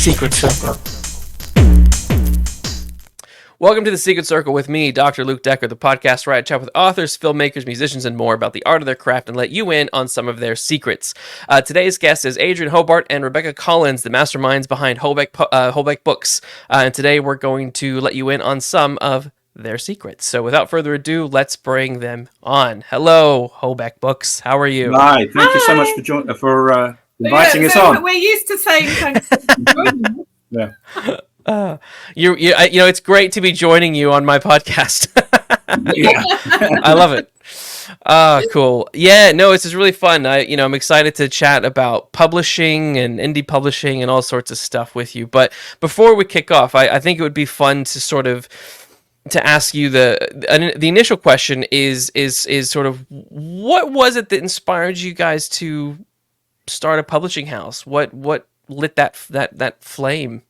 Secret Circle. Welcome to The Secret Circle with me, Dr. Luke Deckard, the podcast where I chat with authors, filmmakers, musicians, and more about the art of their craft and let you in on some of their secrets. Today's guest is Adrian Hobart and Rebecca Collins, the masterminds behind Hobeck Books. And today we're going to let you in on some of their secrets. So without further ado, let's bring them on. Hello, Hobeck Books. How are you? Hi, thank you so much for inviting us on. We're used to saying thanks for joining us. Yeah. You know, it's great to be joining you on my podcast. Yeah. I love it. Cool. Yeah, no, this is really fun. I'm excited to chat about publishing and indie publishing and all sorts of stuff with you. But before we kick off, I think it would be fun to sort of to ask you the initial question is sort of what was it that inspired you guys to start a publishing house? What lit that flame?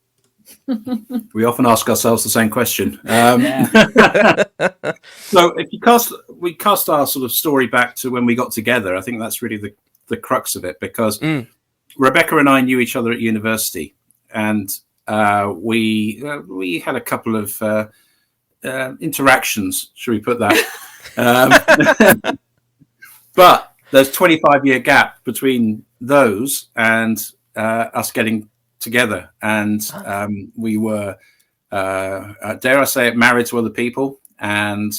We often ask ourselves the same question. So if we cast our sort of story back to when we got together, I think that's really the crux of it, because Rebecca and I knew each other at university, and we had a couple of interactions, should we put that? But there's 25-year gap between those and us getting together, and we were dare I say it, married to other people, and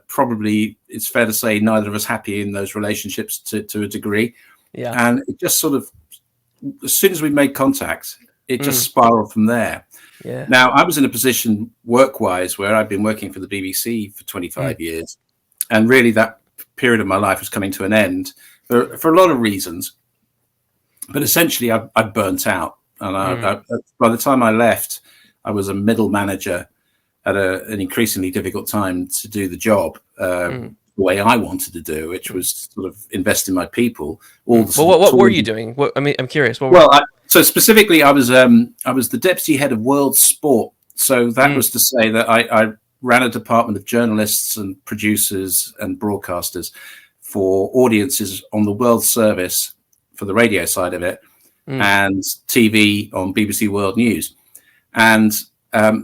probably it's fair to say neither of us happy in those relationships to a degree. And it just sort of, as soon as we made contact, it just spiraled from there. Now I was in a position work-wise where I'd been working for the BBC for 25 years, and really that period of my life was coming to an end for a lot of reasons. But essentially, I burnt out, and by the time I left, I was a middle manager at an increasingly difficult time to do the job the way I wanted to do, which was sort of invest in my people. What were you doing? I'm curious. So specifically, I was the deputy head of World Sport. So that was to say that I ran a department of journalists and producers and broadcasters for audiences on the World Service, for the radio side of it, and TV on BBC World News. And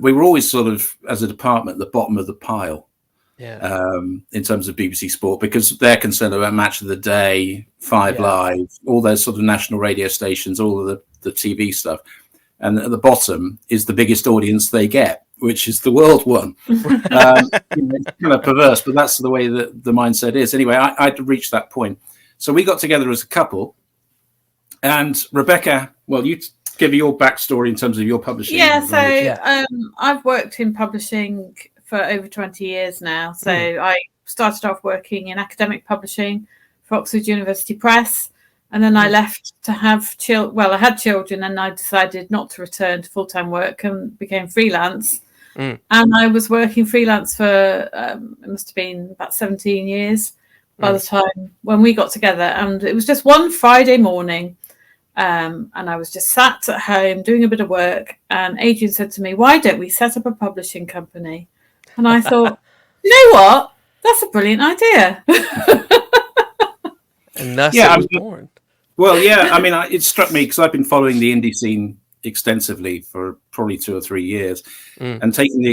we were always sort of, as a department, at the bottom of the pile in terms of BBC Sport, because they're concerned about Match of the Day, Five Live, all those sort of national radio stations, all of the TV stuff. And at the bottom is the biggest audience they get, which is the world one. It's kind of perverse, but that's the way that the mindset is. Anyway, I'd reached that point. So we got together as a couple. And Rebecca, well, you give your backstory in terms of your publishing. I've worked in publishing for over 20 years now. So I started off working in academic publishing for Oxford University Press, and then I left to have I had children, and I decided not to return to full-time work and became freelance. And I was working freelance for it must have been about 17 years by the time when we got together. And it was just one Friday morning. And I was just sat at home doing a bit of work, and Adrian said to me, "Why don't we set up a publishing company?" And I thought, you know what? That's a brilliant idea. And thus it was born. Well, yeah, I mean, it struck me because I've been following the indie scene extensively for probably 2 or 3 years, and taking the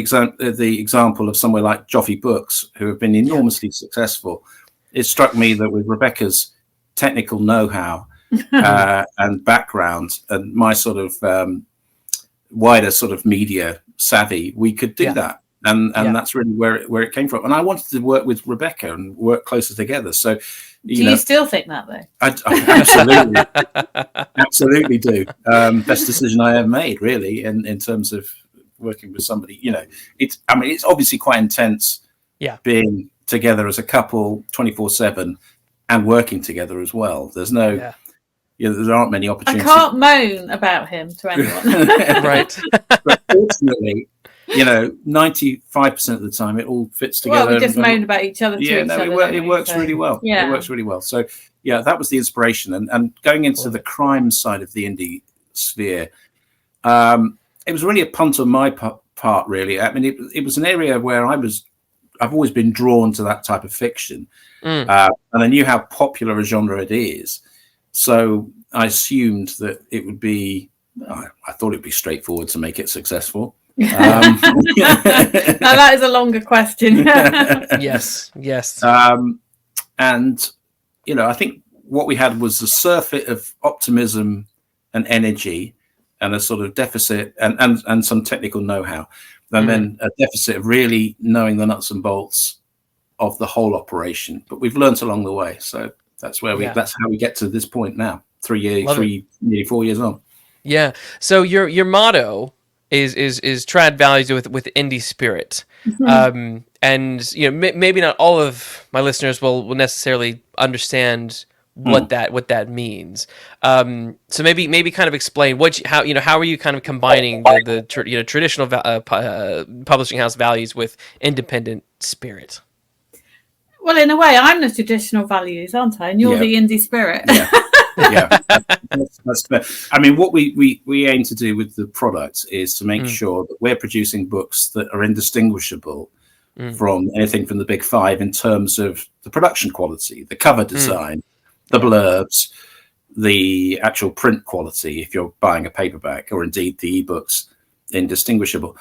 example of somewhere like Hobeck Books, who have been enormously successful. It struck me that with Rebecca's technical know-how and background and my sort of wider sort of media savvy, we could do that. And that's really where it came from. And I wanted to work with Rebecca and work closer together. So, you still think that, though? I absolutely do. Best decision I ever made, really, in terms of working with somebody. It's obviously quite intense. Being together as a couple 24/7 and working together as well. There's no. There aren't many opportunities. I can't moan about him to anyone. Right. But fortunately, 95% of the time it all fits together. Well, we just moan about each other. It works really well. Yeah. It works really well. So, that was the inspiration. And going into the crime side of the indie sphere, it was really a punt on my part, really. I mean, it was an area where I've always been drawn to that type of fiction. And I knew how popular a genre it is. So I assumed that it would be I thought it'd be straightforward to make it successful. Now that is a longer question. Yes. And I think what we had was a surfeit of optimism and energy, and a sort of deficit and some technical know-how, and then a deficit of really knowing the nuts and bolts of the whole operation. But we've learned along the way, so that's where that's how we get to this point now. Nearly 4 years on. Yeah. So your motto is trad values with indie spirit. And maybe not all of my listeners will necessarily understand what that means. So maybe kind of explain how are you kind of combining the traditional publishing house values with independent spirit? Well, in a way, I'm the traditional values, aren't I? And you're the indie spirit. Yeah, that's fair. I mean, what we aim to do with the product is to make sure that we're producing books that are indistinguishable from anything from the big five in terms of the production quality, the cover design, the blurbs, the actual print quality, if you're buying a paperback, or indeed the ebooks, indistinguishable.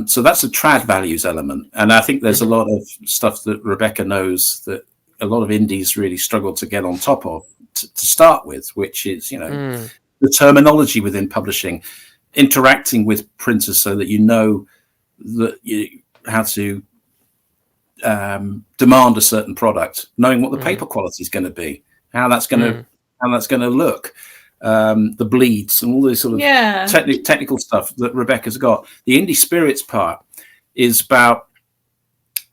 So that's a trad values element. And I think there's a lot of stuff that Rebecca knows that a lot of indies really struggle to get on top of to start with, which is, the terminology within publishing, interacting with printers so that how to demand a certain product, knowing what the paper quality is going to be, how that's going to look, the bleeds and all this sort of technical stuff that Rebecca's got. The indie spirits part is about,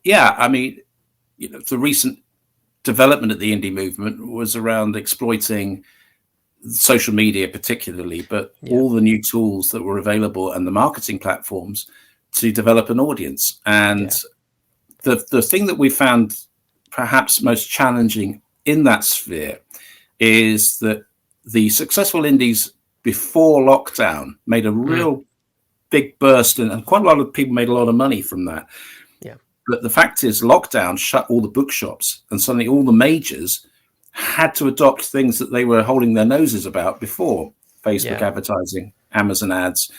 the recent development of the indie movement was around exploiting social media particularly, but all the new tools that were available and the marketing platforms to develop an audience. And the thing that we found perhaps most challenging in that sphere is that the successful indies before lockdown made a real big burst, and quite a lot of people made a lot of money from that. But the fact is, lockdown shut all the bookshops, and suddenly all the majors had to adopt things that they were holding their noses about before: Facebook advertising, Amazon ads,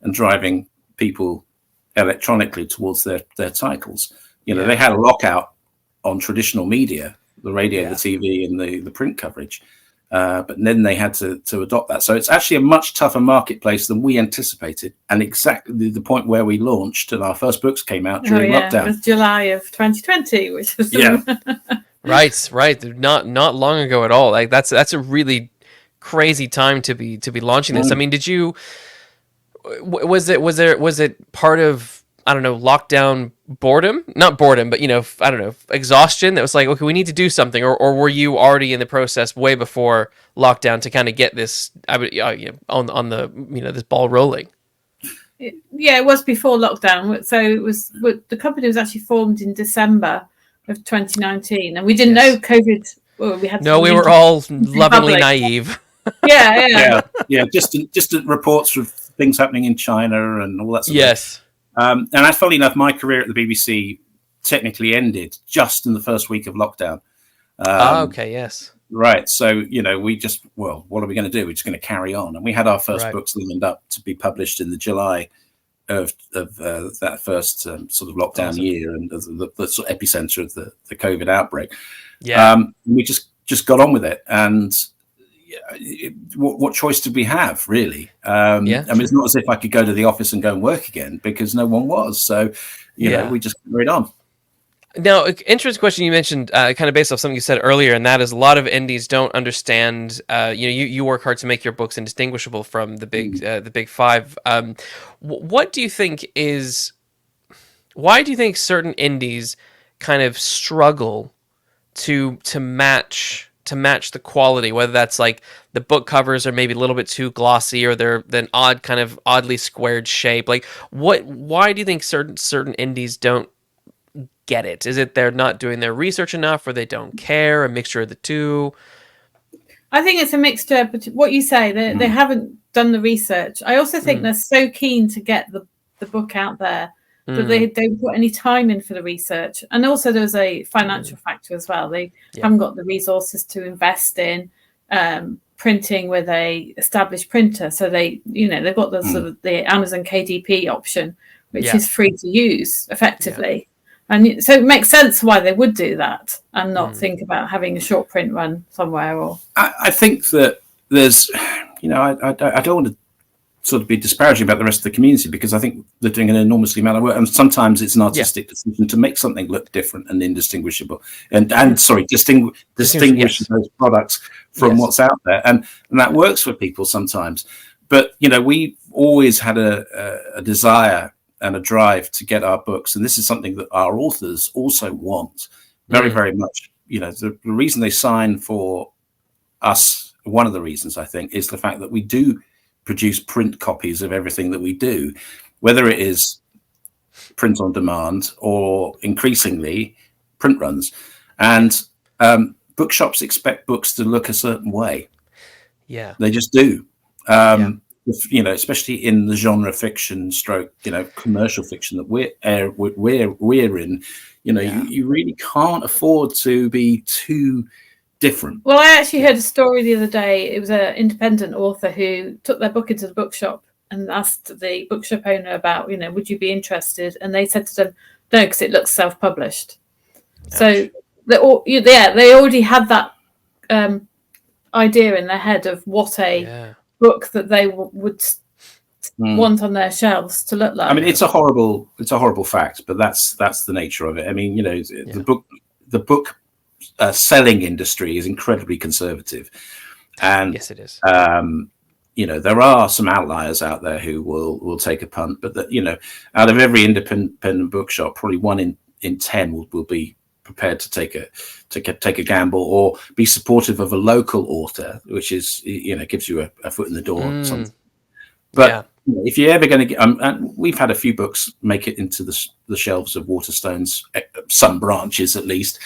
and driving people electronically towards their titles. They had a lockout on traditional media, the radio, the TV, and the print coverage. But then they had to adopt that. So it's actually a much tougher marketplace than we anticipated. And exactly the point where we launched and our first books came out during lockdown. It was July of 2020, which was right. Not long ago at all. Like that's a really crazy time to be launching this. I mean, did you was it part of, I don't know, lockdown boredom? Not boredom, but I don't know, exhaustion, that was like, okay, we need to do something, or were you already in the process way before lockdown to kind of get this on the this ball rolling? It was before lockdown. So the company was actually formed in December of 2019, and we didn't know COVID. Well, we were all lovingly naive. Distant reports of things happening in China and all that sort of thing. And funnily enough, my career at the BBC technically ended just in the first week of lockdown. Right. So, we just, what are we going to do? We're just going to carry on. And we had our first books lined up to be published in the July of that first sort of lockdown year, and the sort of epicenter of the COVID outbreak. We just got on with it. And what choice did we have, really? I mean, it's not as if I could go to the office and go and work again, because no one was. So, we just carried on. Now, interesting question you mentioned, kind of based off something you said earlier, and that is a lot of indies don't understand. You work hard to make your books indistinguishable from the big five. What do you think is? Why do you think certain indies kind of struggle to match the quality? Whether that's like the book covers are maybe a little bit too glossy, or they're an oddly squared shape. Like, why do you think certain indies don't get it? Is it they're not doing their research enough, or they don't care? A mixture of the two? I think it's a mixture. But what you say, they haven't done the research. I also think they're so keen to get the book out there that they don't put any time in for the research. And also there's a financial factor as well. They haven't got the resources to invest in printing with a established printer, so they've got the sort of the Amazon KDP option, which is free to use effectively, and so it makes sense why they would do that and not think about having a short print run somewhere. Or I think that there's, I don't want to sort of be disparaging about the rest of the community, because I think they're doing an enormously amount of work, and sometimes it's an artistic decision to make something look different and indistinguishable, and distinguish those products from what's out there, and that works for people sometimes. But we've always had a desire and a drive to get our books, and this is something that our authors also want very, very much. The reason they sign for us, one of the reasons I think, is the fact that we do produce print copies of everything that we do, whether it is print on demand or increasingly print runs. And bookshops expect books to look a certain way. Yeah, they just do. Especially in the genre fiction stroke, commercial fiction that we're in, you really can't afford to be too different. Well, I actually heard a story the other day. It was an independent author who took their book into the bookshop and asked the bookshop owner about, would you be interested? And they said to them, no, because it looks self-published. Ouch. So they already had that idea in their head of what a book that they would want on their shelves to look like. I mean, it's a horrible fact, but that's the nature of it. I mean, the book selling industry is incredibly conservative, and yes, it is. There are some outliers out there who will take a punt, but out of every independent bookshop, probably 1 in 10 will be prepared to take a gamble or be supportive of a local author, which is gives you a foot in the door. But if you're ever going to get, and we've had a few books make it into the shelves of Waterstones, some branches at least.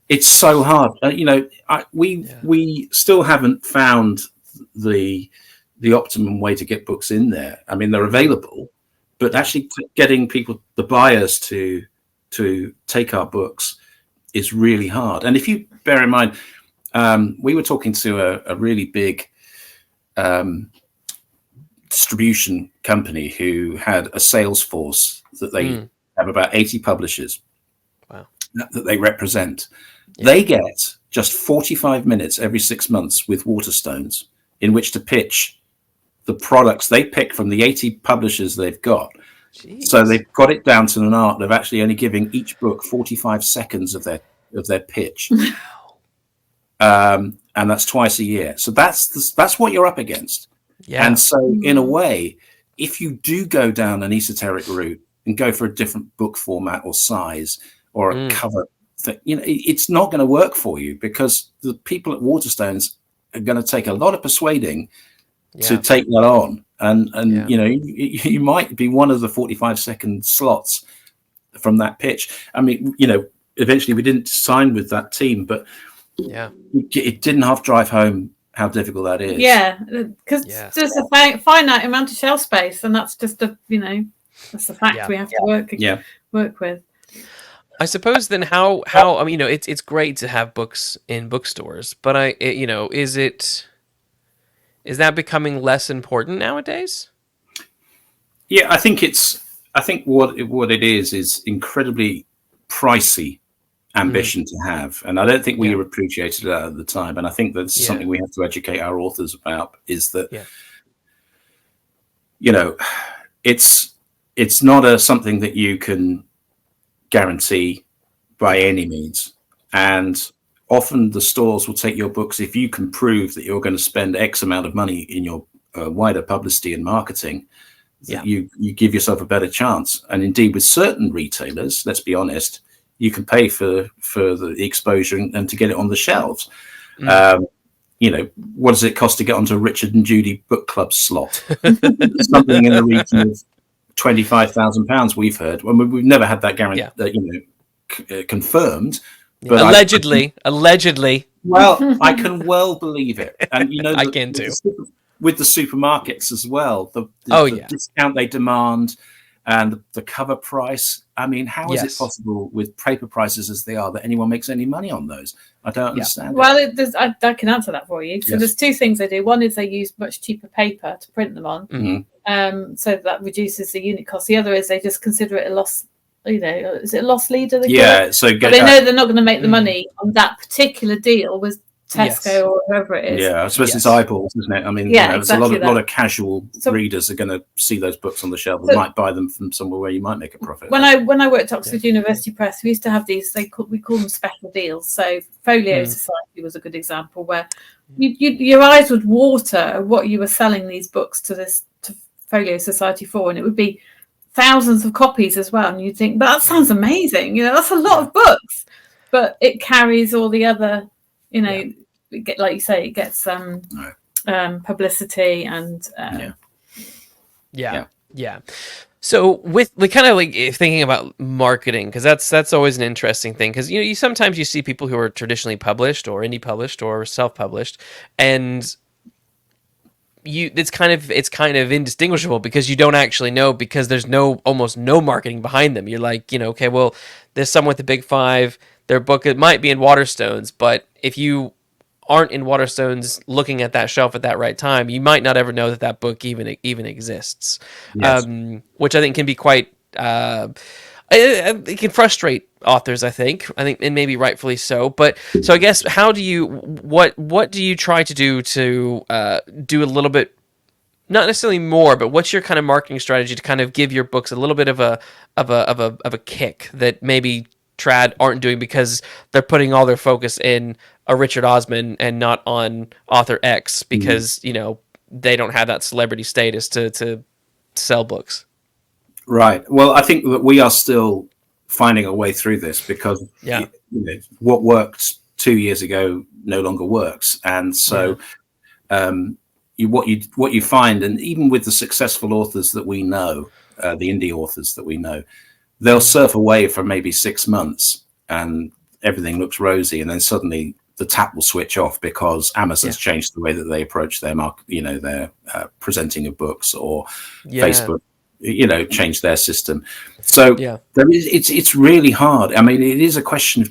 It's so hard. We still haven't found the optimum way to get books in there. I mean, they're available, but actually getting people, the buyers, to take our books is really hard. And if you bear in mind, we were talking to a really big distribution company who had a sales force that they have about 80 publishers that they represent. They get just 45 minutes every 6 months with Waterstones in which to pitch the products they pick from the 80 publishers they've got. Jeez. So they've got it down to an art of actually only giving each book 45 seconds of their pitch. And that's twice a year. So that's what you're up against. Yeah. And so in a way, if you do go down an esoteric route and go for a different book format or size or a cover thing, it's not going to work for you, because the people at Waterstones are going to take a lot of persuading to take that on. And you might be one of the 45-second slots from that pitch. I mean, eventually we didn't sign with that team, but it didn't half drive home how difficult that is. Yeah, because there's a finite amount of shelf space, and that's just that's a fact we have to work with. I suppose then how I mean, it's great to have books in bookstores, but is that becoming less important nowadays? Yeah, I think what it is incredibly pricey ambition to have, and I don't think we appreciated that at the time. And I think that's something we have to educate our authors about, is that it's not something that you can guarantee by any means, and often the stores will take your books if you can prove that you're going to spend X amount of money in your wider publicity and marketing. You give yourself a better chance. And indeed, with certain retailers, let's be honest, you can pay for the exposure and to get it on the shelves. What does it cost to get onto a Richard and Judy book club slot? Something in the region of £25,000, we've heard. Well, we've never had that guarantee, confirmed. But allegedly. Well, I can well believe it, and I can too. With the supermarkets as well, the discount they demand and the cover price. I mean, how is it possible with paper prices as they are that anyone makes any money on those? I don't understand. Well, I can answer that for you. So there's two things they do. One is they use much cheaper paper to print them on, so that reduces the unit cost. The other is they just consider it a loss. Is it a loss leader? So but they know they're not going to make the money on that particular deal with Tesco or whoever it is. Yeah, I suppose it's eyeballs, isn't it? I mean, there's a lot of casual readers are going to see those books on the shelf and might buy them from somewhere where you might make a profit. When I worked at Oxford University Press, we used to have these. We call them special deals. So Folio Society was a good example where your eyes would water at what you were selling these books to Folio Society for, and it would be thousands of copies as well. And you'd think, but that sounds amazing. That's a lot of books, but it carries all the other. Like you say, it gets publicity and So with kind of like thinking about marketing, because that's always an interesting thing, because you sometimes you see people who are traditionally published or indie published or self-published, and it's kind of indistinguishable because you don't actually know, because there's almost no marketing behind them. You're like, okay, well, there's someone with the big five. Their book, it might be in Waterstones, but if you aren't in Waterstones looking at that shelf at that right time, you might not ever know that book even exists. Yes. Which I think can be quite it can frustrate authors, I think, and maybe rightfully so. But so I guess what do you try to do do a little bit, not necessarily more, but what's your kind of marketing strategy to kind of give your books a little bit of a kick that maybe trad aren't doing because they're putting all their focus in a Richard Osman and not on author X because they don't have that celebrity status to sell books? Right. Well, I think that we are still finding a way through this because what worked 2 years ago no longer works, and so what you find, and even with the successful authors that we know, the indie authors that we know, they'll surf away for maybe 6 months and everything looks rosy, and then suddenly the tap will switch off because Amazon's changed the way that they approach their their presenting of books, or Facebook changed their system. So it's really hard. I mean, it is a question of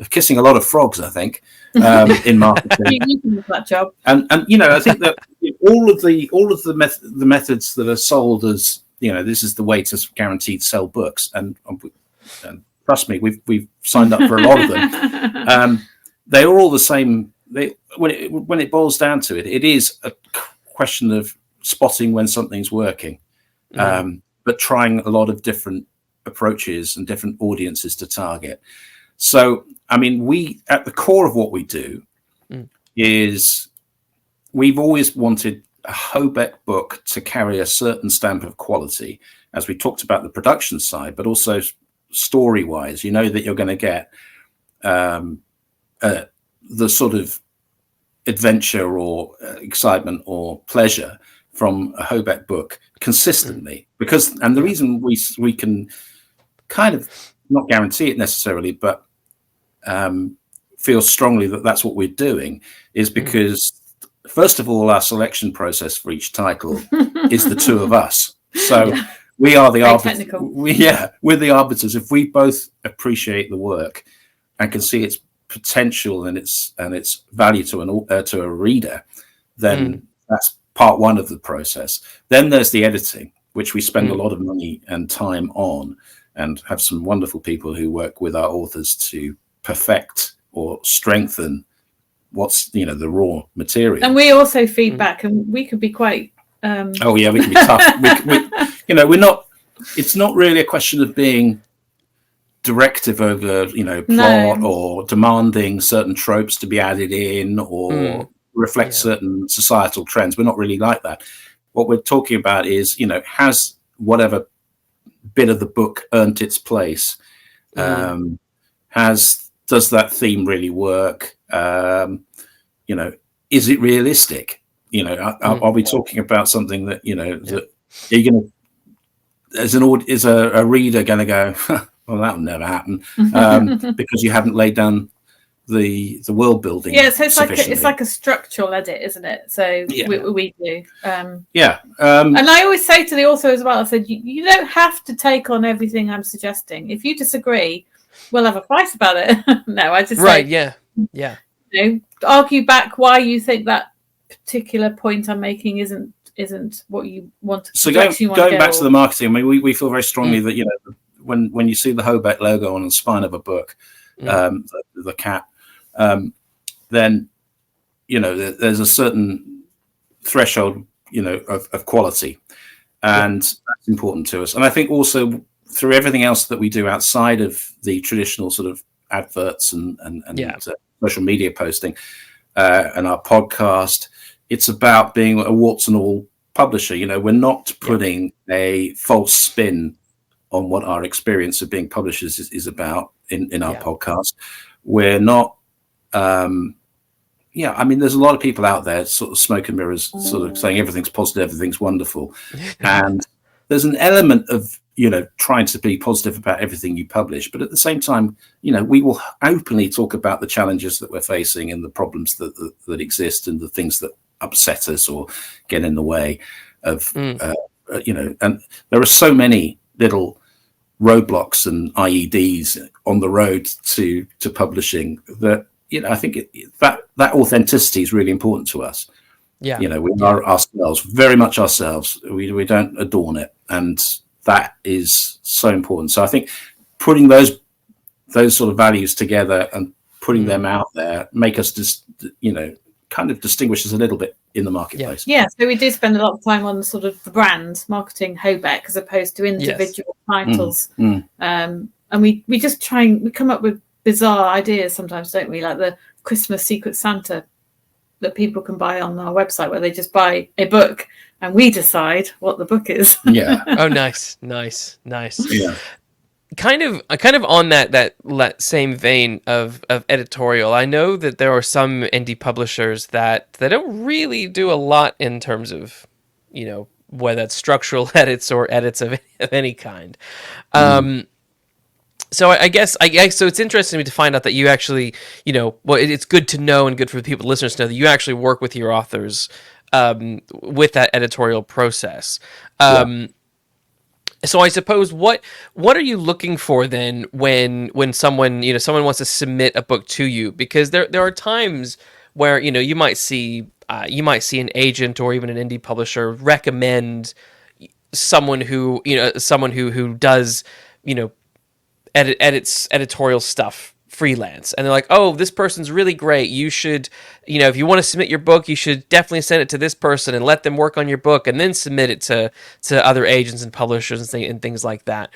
kissing a lot of frogs, I think, in marketing. You can do that job. And I think that all of the methods that are sold as this is the way to guaranteed sell books, and trust me, we've signed up for a lot of them. They are all the same. When it boils down to it, it is a question of spotting when something's working, but trying a lot of different approaches and different audiences to target. So, I mean, we at the core of what we do is we've always wanted a Hobeck book to carry a certain stamp of quality, as we talked about the production side, but also story-wise. You know that you're going to get the sort of adventure or excitement or pleasure from a Hobeck book consistently, and the reason we can kind of not guarantee it necessarily, but feel strongly that that's what we're doing is because first of all, our selection process for each title is the two of us. So we are the arbiters. We're the arbiters. If we both appreciate the work and can see its potential and its value to a reader, then that's part one of the process. Then there's the editing, which we spend a lot of money and time on, and have some wonderful people who work with our authors to perfect or strengthen what's the raw material. And we also feedback, and we could be quite we can be tough. We're not, it's not really a question of being directive over plot or demanding certain tropes to be added in or reflect certain societal trends. We're not really like that. What we're talking about is has whatever bit of the book earned its place? Does that theme really work? Is it realistic? Are we talking about something that that you're going to, is a reader going to go, well, that'll never happen, because you haven't laid down the world building. Yeah, so it's like a structural edit, isn't it? So we do. And I always say to the author as well, I said, you don't have to take on everything I'm suggesting. If you disagree, we'll have a fight about it. No, I just say, yeah. Argue back why you think that particular point I'm making isn't what you want. So going back to the marketing, I mean, we feel very strongly that when you see the Hobeck logo on the spine of a book, the cat, then there's a certain threshold of quality, and that's important to us. And I think also through everything else that we do outside of the traditional sort of adverts and social media posting and our podcast, it's about being a warts and all publisher. We're not putting a false spin on what our experience of being publishers is about in our podcast. We're not I mean, there's a lot of people out there sort of smoke and mirrors, sort of saying everything's positive, everything's wonderful. And there's an element of trying to be positive about everything you publish, but at the same time, we will openly talk about the challenges that we're facing and the problems that exist and the things that upset us or get in the way of and there are so many little roadblocks and IEDs on the road to publishing that I think that authenticity is really important to us. We are ourselves, very much ourselves. We don't adorn it, and that is so important. So I think putting those sort of values together and putting them out there make us just kind of distinguish us a little bit in the marketplace. So we do spend a lot of time on sort of the brand marketing Hobeck as opposed to individual titles. And we just we come up with bizarre ideas sometimes, don't we? Like the Christmas Secret Santa that people can buy on our website, where they just buy a book and we decide what the book is. Oh, nice. Yeah. Kind of on that same vein of editorial, I know that there are some indie publishers that they don't really do a lot in terms of, whether that's structural edits or edits of any kind. So I guess so. It's interesting to find out that you actually, it's good to know and good for the people, listeners, to know that you actually work with your authors with that editorial process. So I suppose what are you looking for then when someone wants to submit a book to you? Because there are times where you might see an agent or even an indie publisher recommend someone who does edits editorial stuff freelance, and they're like, oh, this person's really great, you should, if you want to submit your book, you should definitely send it to this person and let them work on your book and then submit it to other agents and publishers and things like that.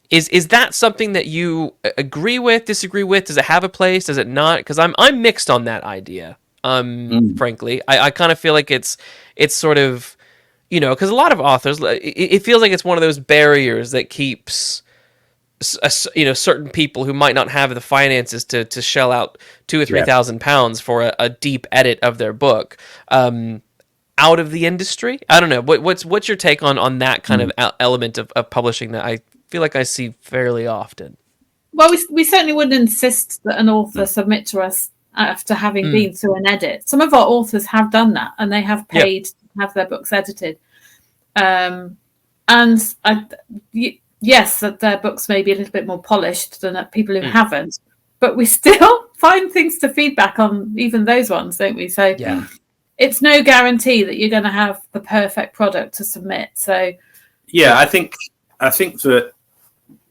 Is that something that you agree with, disagree with? Does it have a place? Does it not? Because I'm mixed on that idea. Frankly, I kind of feel like it's sort of, because a lot of authors, it feels like it's one of those barriers that keeps certain people who might not have the finances to shell out £2,000 or £3,000 for a deep edit of their book out of the industry. I don't know. What's your take on that kind of element of publishing that I feel like I see fairly often? Well, we certainly wouldn't insist that an author submit to us after having been through an edit. Some of our authors have done that, and they have paid to have their books edited. Yes, that their books may be a little bit more polished than people who haven't, but we still find things to feedback on even those ones, don't we? So it's no guarantee that you're going to have the perfect product to submit. So I think that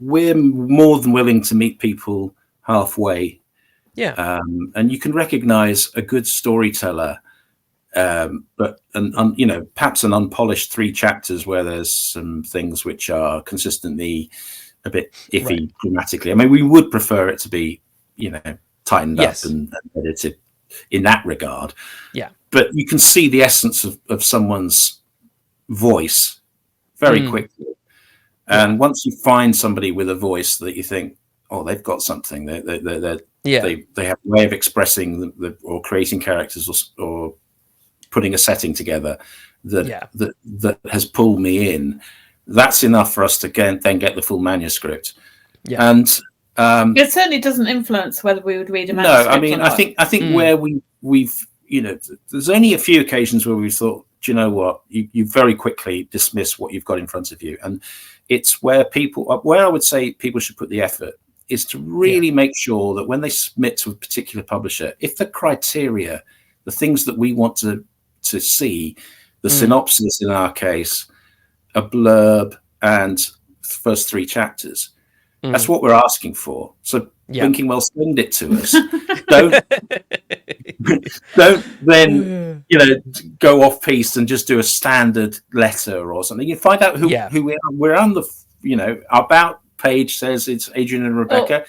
we're more than willing to meet people halfway. And you can recognize a good storyteller, but perhaps an unpolished 3 chapters where there's some things which are consistently a bit iffy grammatically. I mean, we would prefer it to be tightened up and edited in that regard. But you can see the essence of someone's voice very quickly. And once you find somebody with a voice that you think, oh, they've got something, they have a way of expressing or creating characters or putting a setting together that has pulled me in, that's enough for us to then get the full manuscript. And It certainly doesn't influence whether we would read a No, manuscript. I mean, I think where we've there's only a few occasions where we thought, do you know what, you very quickly dismiss what you've got in front of you, and it's where I would say people should put the effort is to really make sure that when they submit to a particular publisher, if the criteria, the things that we want to see, the synopsis in our case, a blurb, and first 3 chapters. That's what we're asking for. So thinking, well, send it to us. don't then go off piece and just do a standard letter or something. You find out who we are. We're on the our about page says it's Adrian and Rebecca.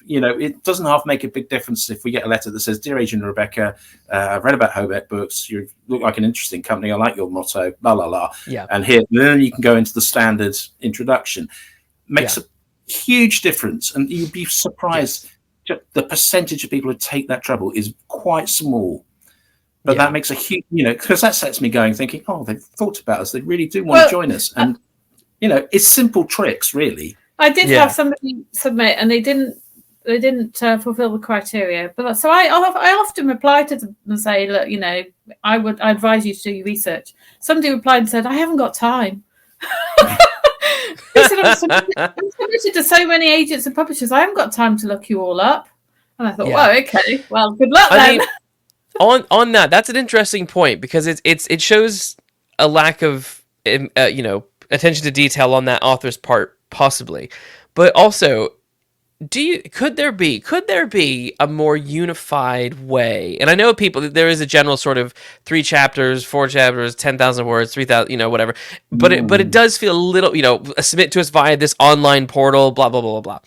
It doesn't half make a big difference if we get a letter that says, "Dear Adrian and Rebecca, I've read about Hobeck Books. You look like an interesting company. I like your motto. La la la." Yeah. And then you can go into the standard introduction. Makes a huge difference, and you'd be surprised. The percentage of people who take that trouble is quite small, but that makes a huge, because that sets me going, thinking, oh, they've thought about us. They really do want to join us, and it's simple tricks, really. I did have somebody submit, and they didn't fulfill the criteria. But so I often reply to them and say, look, I advise you to do your research. Somebody replied and said, I haven't got time. He said, I'm submitted to so many agents and publishers, I haven't got time to look you all up. And I thought, well, okay, well, good luck then. On that's an interesting point, because it shows a lack of attention to detail on that author's part, possibly, but also, could there be a more unified way? And I know there is a general sort of 3 chapters, 4 chapters, 10,000 words, 3,000, whatever. But it does feel a little, submit to us via this online portal, blah blah blah blah blah.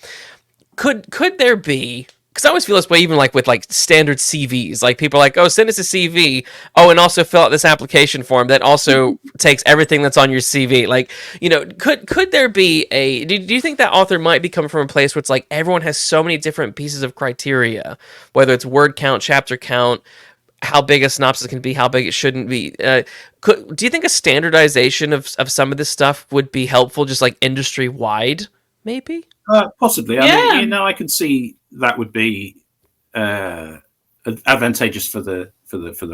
Could there be? Because I always feel this way, even like with standard CVs. Like people are like, oh, send us a CV. Oh, and also fill out this application form that also takes everything that's on your CV. Like, could there be do you think that author might be coming from a place where it's like everyone has so many different pieces of criteria, whether it's word count, chapter count, how big a synopsis can be, how big it shouldn't be? Do you think a standardization of some of this stuff would be helpful, just like industry wide, maybe? Possibly. I mean, I can see that would be advantageous for the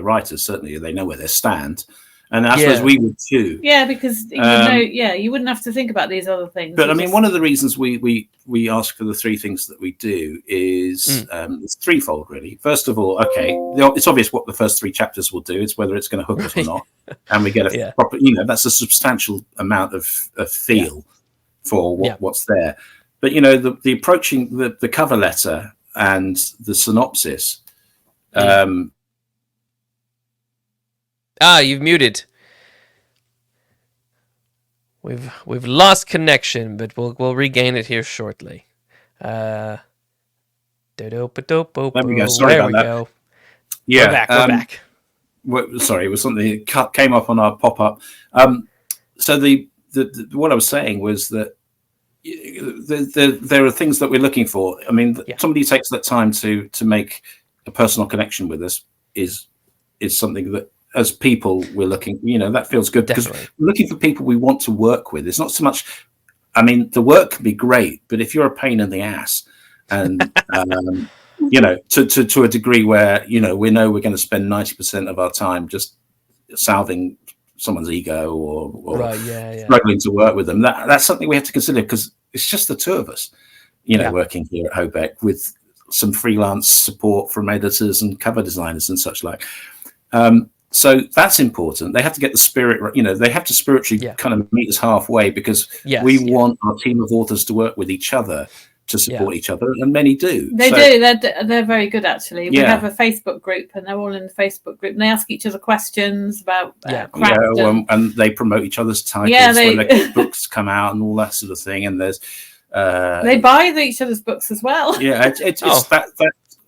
writers. Certainly, they know where they stand, and I suppose we would too. Yeah, because you wouldn't have to think about these other things. But I mean, one of the reasons we ask for the 3 things that we do is it's threefold, really. First of all, it's obvious what the first 3 chapters will do. It's whether it's going to hook us or not, and we get a proper. That's a substantial amount of feel for what's there. But the approaching the cover letter and the synopsis. You've muted. We've lost connection, but we'll regain it here shortly. There we go. Sorry about that. Go. Yeah, we're back. Sorry, it was something that came up on our pop-up. So the what I was saying was that there are things that we're looking for. I mean, somebody who takes that time to make a personal connection with us is something that, as people, we're looking. That feels good. Definitely. Because we're looking for people we want to work with. It's not so much. I mean, the work can be great, but if you're a pain in the ass, and to a degree where we know we're going to spend 90% of our time just salving someone's ego or struggling to work with them, that's something we have to consider, because it's just the 2 of us, working here at Hobeck with some freelance support from editors and cover designers and such like. So that's important. They have to get the spirit, they have to spiritually kind of meet us halfway, because we want our team of authors to work with each other to support each other, and many do. They do. They're very good, actually. We have a Facebook group, and they're all in the Facebook group, and they ask each other questions about craft. And they promote each other's titles when their books come out and all that sort of thing. And there's they buy each other's books as well. Yeah, it's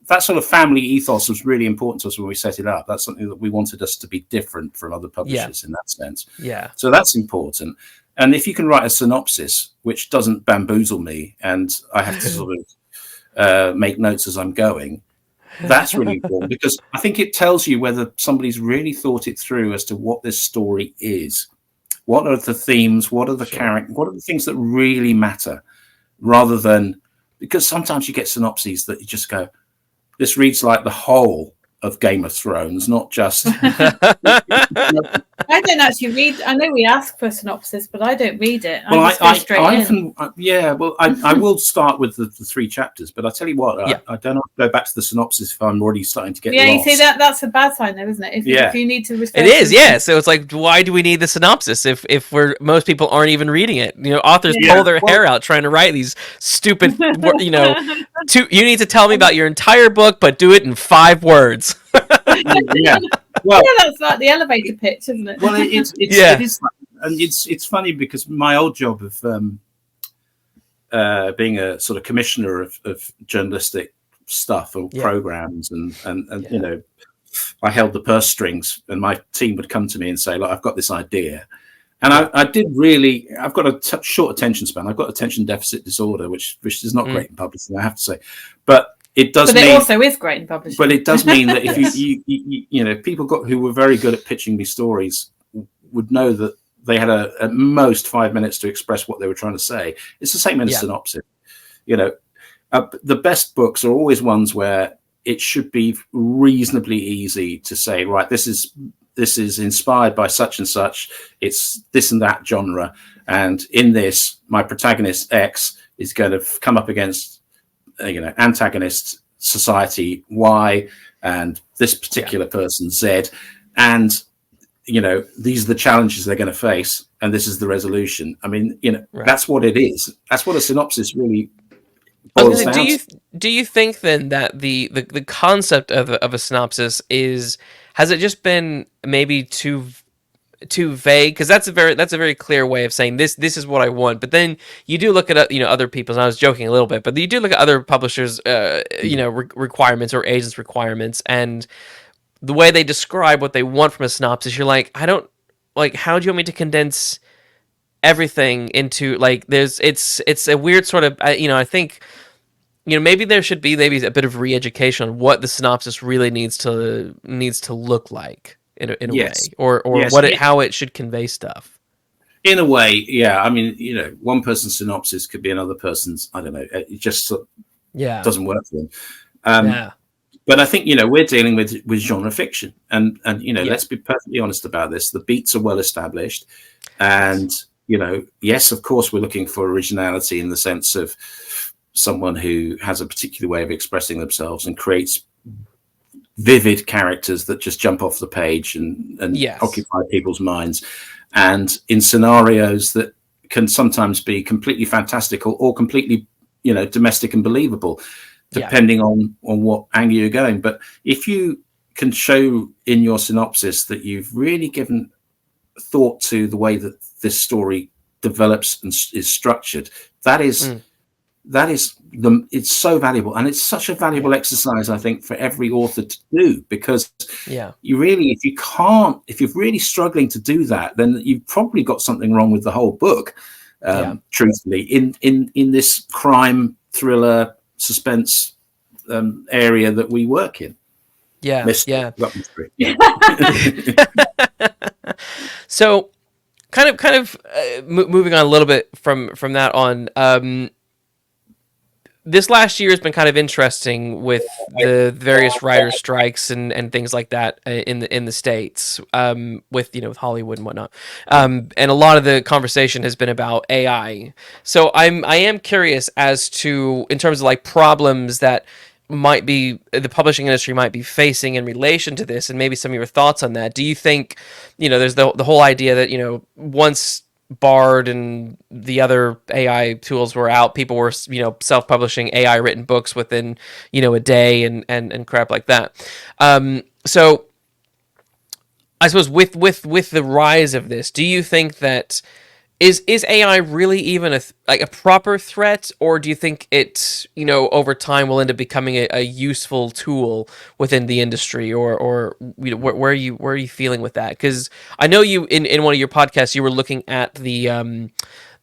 that sort of family ethos was really important to us when we set it up. That's something that we wanted us to be different from other publishers in that sense. Yeah. So that's important. And if you can write a synopsis which doesn't bamboozle me and I have to sort of make notes as I'm going, that's really important, because I think it tells you whether somebody's really thought it through as to what this story is. What are the themes? What are the characters? What are the things that really matter? Rather than because sometimes you get synopses that you just go, this reads like the whole of Game of Thrones, not just. I don't actually read. I know we ask for a synopsis, but I don't read it. Well, I just go straight in. I will start with the 3 chapters, but I tell you what, Yeah. I don't have to go back to the synopsis if I'm already starting to get Yeah, lost. you see that's a bad sign, though, isn't it? If you need to refer It is, yeah. So it's like, why do we need the synopsis if most people aren't even reading it? You know, authors pull their hair out trying to write these stupid, you know, you need to tell me about your entire book, but do it in 5 words. Yeah. Well, that's like the elevator pitch, isn't it? Well, it is, and it's funny because my old job of being a sort of commissioner of journalistic stuff or programs, and you know, I held the purse strings, and my team would come to me and say, "Look, I've got this idea," and I did really. I've got a short attention span. I've got attention deficit disorder, which is not great in publishing, I have to say, but. It does. But it also is great in publishing. But it does mean that if you know, people who were very good at pitching me stories would know that they had at most 5 minutes to express what they were trying to say. It's the same in a synopsis. You know, the best books are always ones where it should be reasonably easy to say, right, this is inspired by such and such. It's this and that genre, and in this, my protagonist X is going to come up against antagonist society Y, and this particular person Z, and these are the challenges they're going to face, and this is the resolution. I mean, that's what it is. That's what a synopsis really boils down to. Do you think then that the concept of a synopsis has it just been maybe too vague? Because that's a very clear way of saying this is what I want. But then you do look at other people's, and I was joking a little bit, but you do look at other publishers requirements or agents' requirements, and the way they describe what they want from a synopsis, you're like, I don't like, how do you want me to condense everything into, like, it's a weird sort of I think maybe there should be a bit of re-education on what the synopsis really needs to look like. In a way, or how it should convey stuff. In a way, yeah. I mean, one person's synopsis could be another person's. I don't know. It just doesn't work for them. But I think we're dealing with genre fiction, and let's be perfectly honest about this. The beats are well established, and yes, of course, we're looking for originality in the sense of someone who has a particular way of expressing themselves and creates vivid characters that just jump off the page and occupy people's minds, and in scenarios that can sometimes be completely fantastical or completely domestic and believable, depending on what angle you're going. But if you can show in your synopsis that you've really given thought to the way that this story develops and is structured, it's so valuable, and it's such a valuable exercise, I think, for every author to do, because you really, if you're really struggling to do that, then you've probably got something wrong with the whole book. Truthfully, in this crime thriller suspense area that we work in. So kind of moving on a little bit from that on, this last year has been kind of interesting with the various writer strikes and things like that in the States, with Hollywood and whatnot. And a lot of the conversation has been about AI. So I am curious as to, in terms of like problems that might be the publishing industry might be facing in relation to this, and maybe some of your thoughts on that. Do you think, there's the whole idea that, once Bard and the other AI tools were out, people were self-publishing AI written books within a day and crap like that. So I suppose with the rise of this, do you think that is AI really even a proper threat, or do you think it over time will end up becoming a useful tool within the industry, or where are you feeling with that? Because I know you in one of your podcasts you were looking at the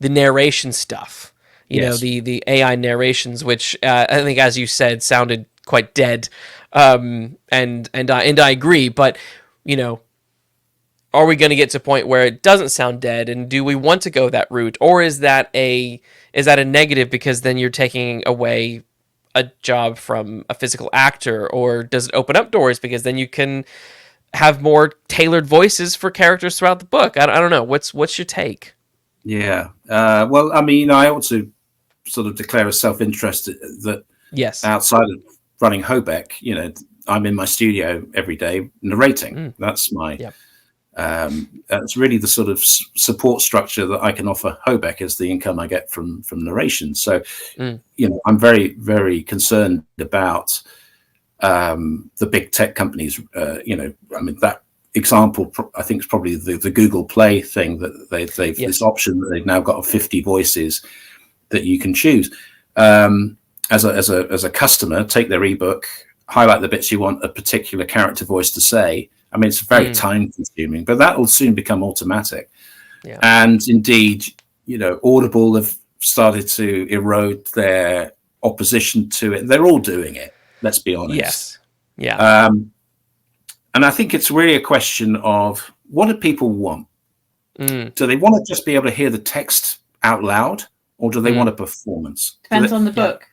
narration stuff, the AI narrations, which I think, as you said, sounded quite dead, and I agree, but are we going to get to a point where it doesn't sound dead, and do we want to go that route, or is that a negative because then you're taking away a job from a physical actor, or does it open up doors because then you can have more tailored voices for characters throughout the book? I don't know. What's your take? Yeah. Well, I mean, I also sort of declare a self-interest that Yes. outside of running Hobeck, I'm in my studio every day narrating. That's my, that's really the sort of support structure that I can offer Hobeck as the income I get from narration. So, I'm very, very concerned about the big tech companies. I mean, that example, I think, is probably the Google Play thing that they've this option that they've now got of 50 voices that you can choose. As a customer, take their ebook, highlight the bits you want a particular character voice to say. I mean, it's very time consuming, but that will soon become automatic. Yeah. And indeed, Audible have started to erode their opposition to it. They're all doing it. Let's be honest. Yes. Yeah. And I think it's really a question of, what do people want? Do they want to just be able to hear the text out loud, or do they want a performance? Depends on the book.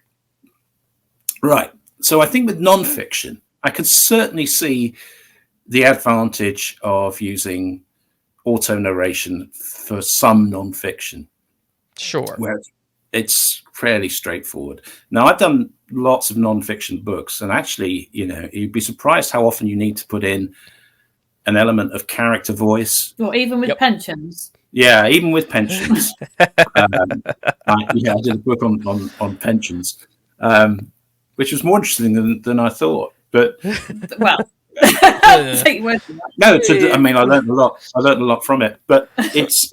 Right. So I think with nonfiction, I can certainly see the advantage of using auto narration for some nonfiction. Sure. Where it's fairly straightforward. Now, I've done lots of nonfiction books, and actually, you'd be surprised how often you need to put in an element of character voice. Or even with pensions. Yeah, even with pensions. I did a book on pensions, which was more interesting than I thought. But well, no, I mean, I learned a lot. I learned a lot from it. But it's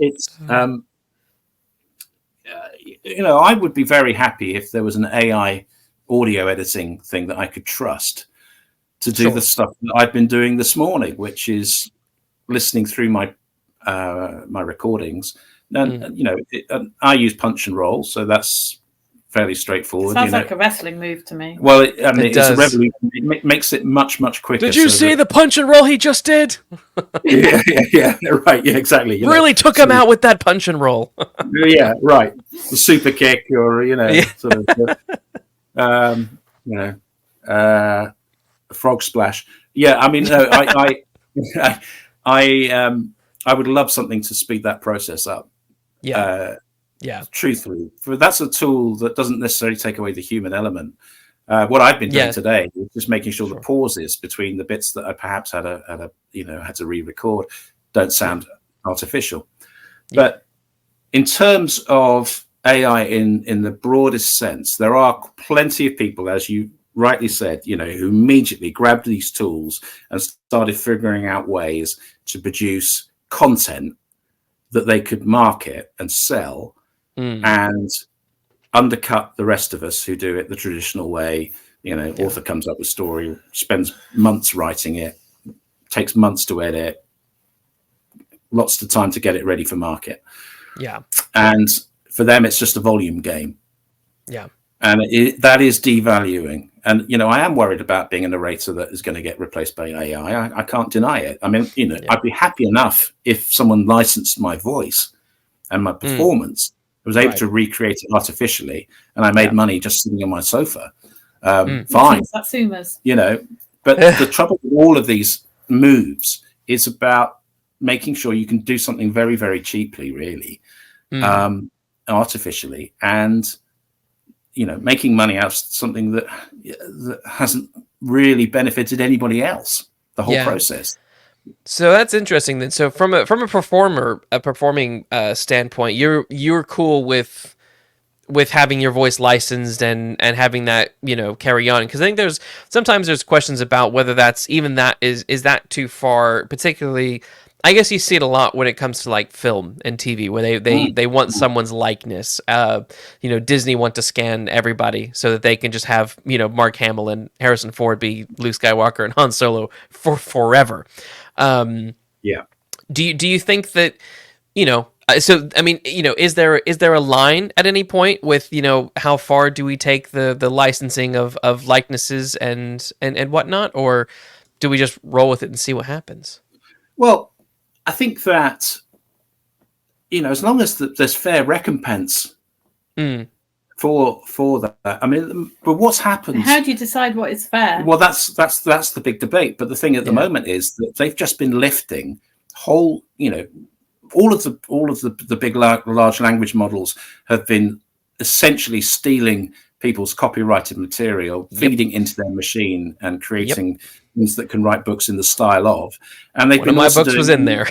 I would be very happy if there was an AI audio editing thing that I could trust to do the stuff that I've been doing this morning, which is listening through my recordings. And I use punch and roll, so that's fairly straightforward. Sounds like a wrestling move to me. Well, it's a revolution. It makes it much, much quicker. Did you see the punch and roll he just did? yeah, right, yeah, exactly. Really took him out with that punch and roll. Yeah, right. The super kick, or sort of, a frog splash. Yeah, I mean, no, I would love something to speed that process up. Yeah. Truthfully, that's a tool that doesn't necessarily take away the human element. What I've been doing today is just making sure the pauses between the bits that I perhaps had to re-record don't sound artificial. Yeah. But in terms of AI in the broadest sense, there are plenty of people, as you rightly said, who immediately grabbed these tools and started figuring out ways to produce content that they could market and sell and undercut the rest of us who do it the traditional way. Author comes up with story, spends months writing it, takes months to edit, lots of time to get it ready for market. Yeah. And for them, it's just a volume game. Yeah. And that is devaluing. And, I am worried about being a narrator that is going to get replaced by AI. I can't deny it. I mean, I'd be happy enough if someone licensed my voice and my performance. I was able to recreate it artificially, and I made money just sitting on my sofa. Fine. Satsumas. But the trouble with all of these moves is about making sure you can do something very, very cheaply, really, artificially, and making money out of something that hasn't really benefited anybody else. The whole process. So that's interesting then. So from a performing standpoint, you're cool with having your voice licensed and having that carry on, because I think sometimes there's questions about whether that's is that too far. Particularly, I guess you see it a lot when it comes to like film and TV, where they want someone's likeness. Disney want to scan everybody so that they can just have Mark Hamill and Harrison Ford be Luke Skywalker and Han Solo for forever. Do you think that so I mean is there a line at any point with how far do we take the licensing of likenesses and whatnot, or do we just roll with it and see what happens? Well, I think that, as long as there's fair recompense for that. I mean, but what's happened? How do you decide what is fair? Well, that's the big debate. But the thing at the moment is that they've just been lifting all of the big large language models have been essentially stealing people's copyrighted material, feeding into their machine and creating things that can write books in the style of. And they've One of my books was in there.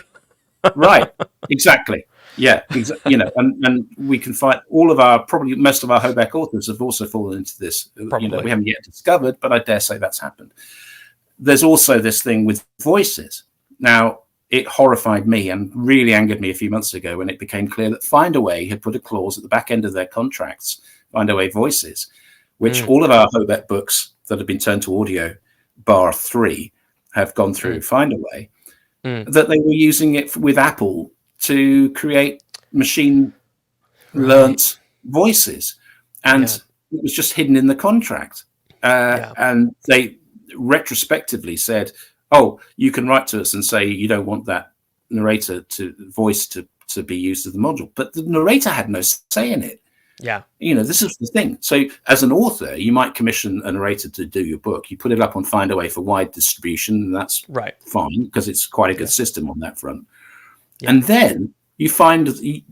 Right, exactly. Yeah, and we can find probably most of our Hobeck authors have also fallen into this. Probably. We haven't yet discovered, but I dare say that's happened. There's also this thing with voices. Now, it horrified me and really angered me a few months ago when it became clear that Findaway had put a clause at the back end of their contracts, Findaway Voices, which all of our Hobeck books that have been turned to audio, bar 3, have gone through Findaway, that they were using it with Apple to create machine learnt voices, and it was just hidden in the contract. And they retrospectively said, "Oh, you can write to us and say you don't want that narrator voice to be used as the module," but the narrator had no say in it. Yeah, this is the thing. So, as an author, you might commission a narrator to do your book. You put it up on Findaway for wide distribution, and that's fine because it's quite a good system on that front. Yeah. And then you find, the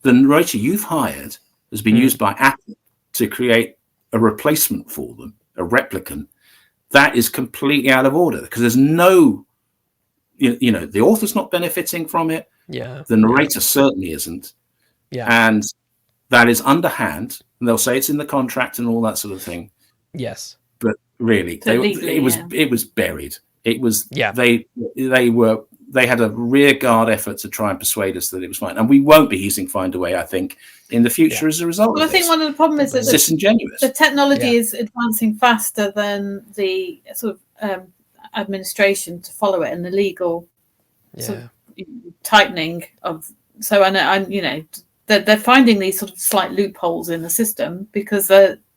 narrator you've hired has been used by Apple to create a replacement for them, a replicant. That is completely out of order because there's no, the author's not benefiting from it. Yeah. The narrator certainly isn't. Yeah. And that is underhand. And they'll say it's in the contract and all that sort of thing. Yes. But really, it was buried. It was, they had a rear guard effort to try and persuade us that it was fine. And we won't be using Findaway, I think, in the future as a result of this. I think one of the problems is it's disingenuous. The technology is advancing faster than the sort of administration to follow it and the legal sort of tightening of. So, they're finding these sort of slight loopholes in the system because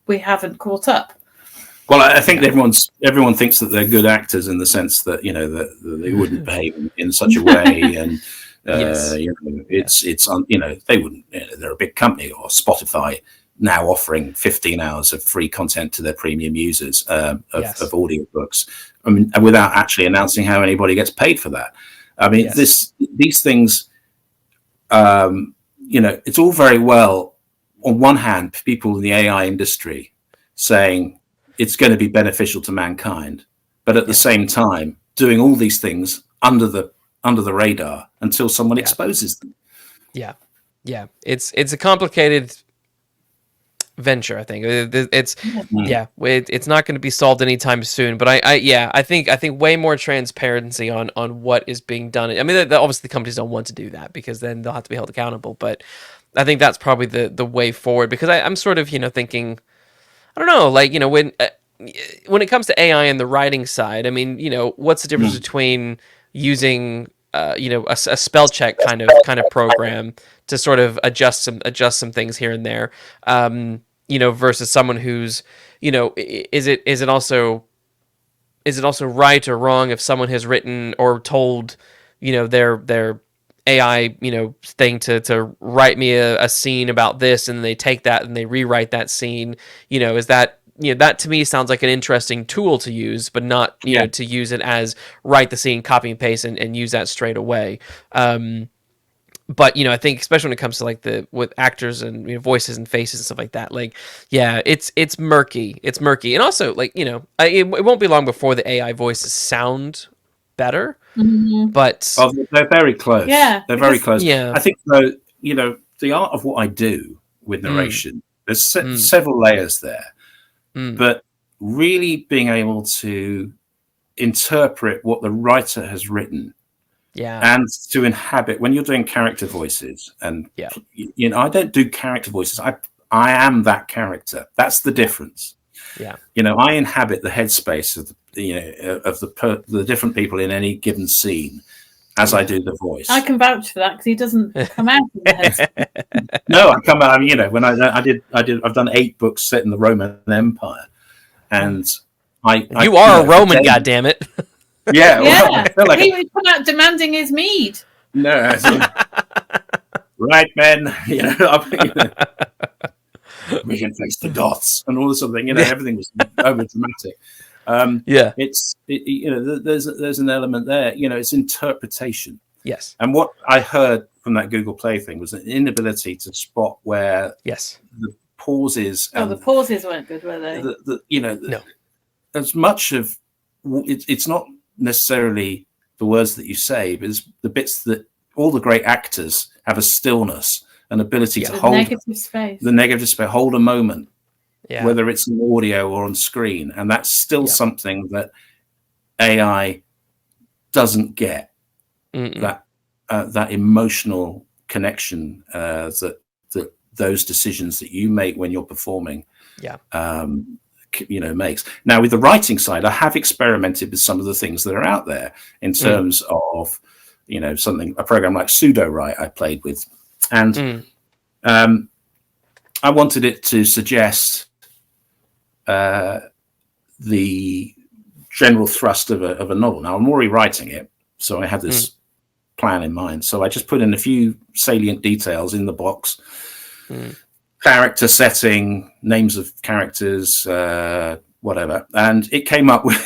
we haven't caught up. Well, I think everyone thinks that they're good actors in the sense that that they wouldn't behave in such a way, and they wouldn't. They're a big company, or Spotify now offering 15 hours of free content to their premium users of audiobooks. I mean, and without actually announcing how anybody gets paid for that. I mean, these things. It's all very well. On one hand, people in the AI industry saying it's going to be beneficial to mankind, but at the same time doing all these things under the radar until someone exposes them. It's a complicated venture. I think it's not going to be solved anytime soon, but I think way more transparency on what is being done. I mean, obviously the companies don't want to do that because then they'll have to be held accountable, but I think that's probably the way forward, because I'm sort of thinking, I don't know, like, when it comes to AI and the writing side, I mean, what's the difference between using a spell check kind of program to sort of adjust some things here and there, versus someone who's, is it also right or wrong if someone has written or told, their AI, thing to write me a scene about this, and they take that and they rewrite that scene, is that, that to me sounds like an interesting tool to use, but not, to use it as write the scene, copy and paste and use that straight away. But, I think especially when it comes to with actors and voices and faces and stuff like that, it's murky. It's murky. And also it won't be long before the AI voices sound better, but they're very close. Yeah, they're very close. Yeah, I think though, the art of what I do with narration, there's several layers there, but really being able to interpret what the writer has written, and to inhabit when you're doing character voices, and I don't do character voices. I am that character. That's the difference. I inhabit the headspace of the different people in any given scene as I do the voice. I can vouch for that because he doesn't come out of the headspace. No, I come out. When I've done 8 books set in the Roman Empire, and you are a Roman, goddammit. Yeah, well, Yeah, I feel like he would come out demanding his mead. no, right, men. We can face the goths and all this sort of thing. Everything was over dramatic. Yeah. There's an element there. It's interpretation. Yes. And what I heard from that Google Play thing was an inability to spot where Yes. the pauses. Oh, the pauses weren't good, were they? No. As much of it's not necessarily the words that you say, but it's the bits that all the great actors have a stillness, an ability to hold the negative space, hold a moment, whether it's in audio or on screen, and that's still something that AI doesn't get. That emotional connection that those decisions that you make when you're performing makes. Now, with the writing side, I have experimented with some of the things that are out there in terms of a program like Pseudo-Write I played with, and I wanted it to suggest the general thrust of a novel. Now, I'm already writing it, so I had this plan in mind. So I just put in a few salient details in the box. Character setting, names of characters, whatever. And it came up with,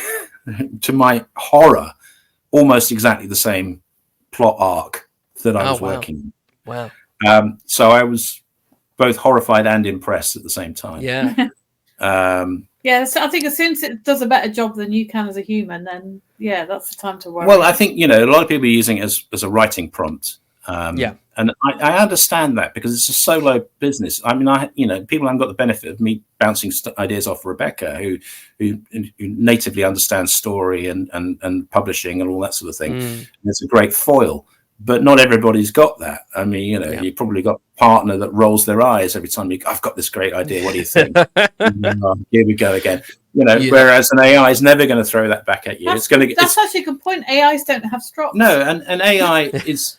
to my horror, almost exactly the same plot arc that I was working on. Wow. So I was both horrified and impressed at the same time. Yeah. So I think as soon as it does a better job than you can as a human, then that's the time to worry. Well, I think a lot of people are using it as a writing prompt. And I understand that because it's a solo business. I mean, people haven't got the benefit of me bouncing ideas off Rebecca, who natively understands story and publishing and all that sort of thing. It's a great foil, but not everybody's got that. I mean, you probably got a partner that rolls their eyes every time I've got this great idea. What do you think? Here we go again. Whereas an AI is never going to throw that back at you. That's actually a good point. AIs don't have strops. No, and AI is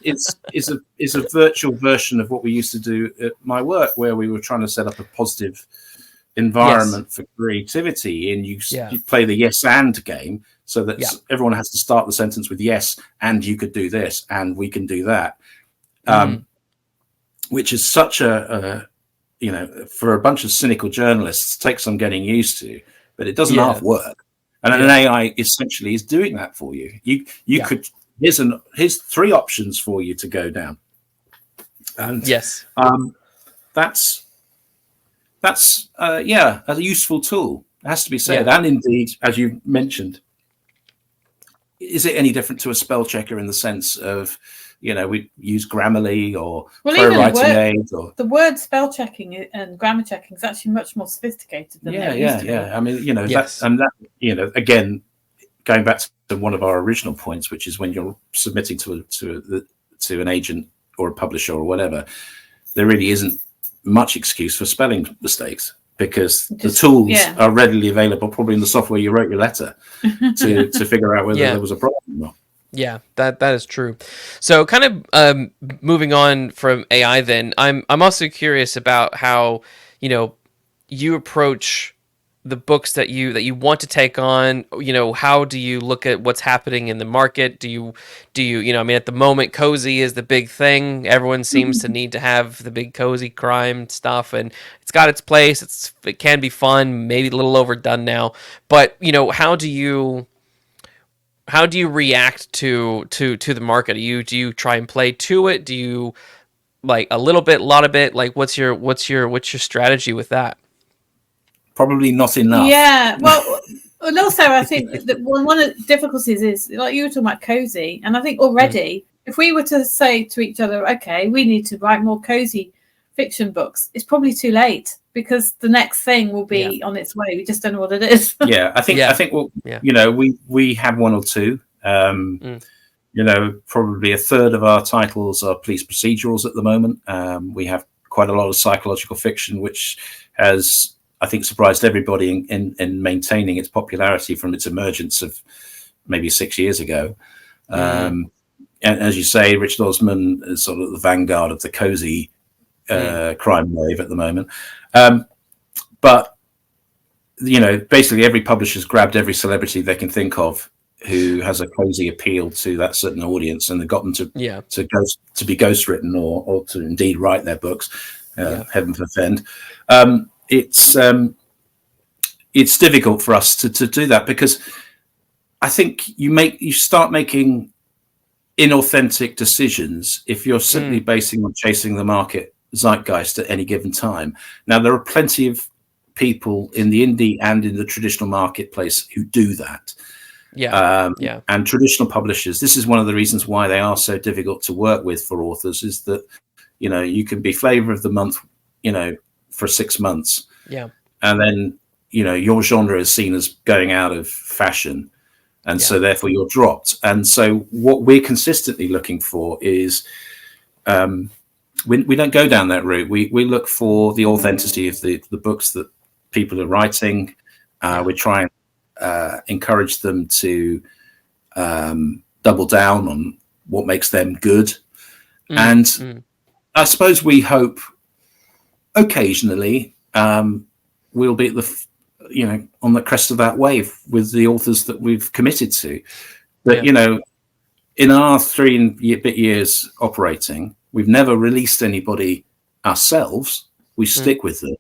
a virtual version of what we used to do at my work, where we were trying to set up a positive environment for creativity, and you play the yes and game, so that everyone has to start the sentence with yes, and you could do this, and we can do that, which is such a for a bunch of cynical journalists takes some getting used to. But it doesn't half work, and an AI essentially is doing that for you. You could here's three options for you to go down, and that's a useful tool. It has to be said, and indeed, as you mentioned, is it any different to a spell checker in the sense of we use Grammarly or writing aids, or the word spell checking and grammar checking is actually much more sophisticated than it used to be. I mean, again, going back to one of our original points, which is when you're submitting to an agent or a publisher or whatever, there really isn't much excuse for spelling mistakes, because the tools are readily available, probably in the software you wrote your letter, to figure out whether there was a problem or not. Yeah, that is true. So kind of moving on from AI then, I'm also curious about how, you approach the books that you want to take on. How do you look at what's happening in the market? Do you I mean, at the moment, cozy is the big thing. Everyone seems to need to have the big cozy crime stuff, and it's got its place. It can be fun, maybe a little overdone now, but how do you react to the market? Do you try and play to it? Do you like a little bit, a lot of it? Like what's your strategy with that? Probably not enough. Yeah, well, and also I think that one of the difficulties is, like you were talking about cozy, and I think already if we were to say to each other, okay, we need to write more cozy fiction books, it's probably too late, because the next thing will be on its way. We just don't know what it is. I think we have one or two. Probably a third of our titles are police procedurals at the moment. We have quite a lot of psychological fiction, which has, I think, surprised everybody in maintaining its popularity from its emergence of maybe 6 years ago. And as you say, Richard Osman is sort of the vanguard of the cozy crime wave at the moment. But basically every publisher's grabbed every celebrity they can think of who has a cozy appeal to that certain audience, and they got them to be ghostwritten or to indeed write their books. Heaven forfend. It's difficult for us to do that, because I think you start making inauthentic decisions if you're simply basing on chasing the market zeitgeist at any given time. Now, there are plenty of people in the indie and in the traditional marketplace who do that. And traditional publishers, this is one of the reasons why they are so difficult to work with for authors, is that, you can be flavor of the month, for 6 months. And then, your genre is seen as going out of fashion. And so therefore you're dropped. And so what we're consistently looking for is, we don't go down that route. We look for the authenticity of the books that people are writing. We try and encourage them to double down on what makes them good. And I suppose we hope occasionally we'll be at the on the crest of that wave with the authors that we've committed to. But in our 3 and bit years operating, we've never released anybody ourselves. We stick with them.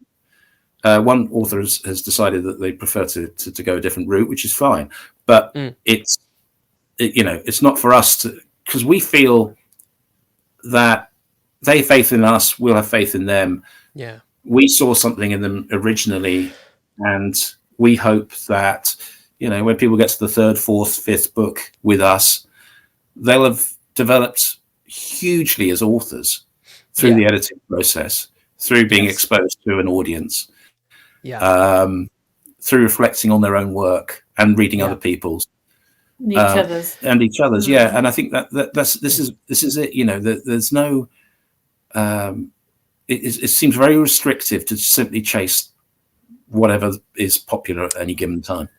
One author has decided that they prefer to go a different route, which is fine. But it's not for us to, because we feel that they have faith in us, we'll have faith in them. We saw something in them originally, and we hope that, when people get to the 3rd, 4th, 5th book with us, they'll have developed hugely as authors through the editing process, through being exposed to an audience, through reflecting on their own work and reading other people's. And each other's. And I think this is it. There's no. It seems very restrictive to simply chase whatever is popular at any given time.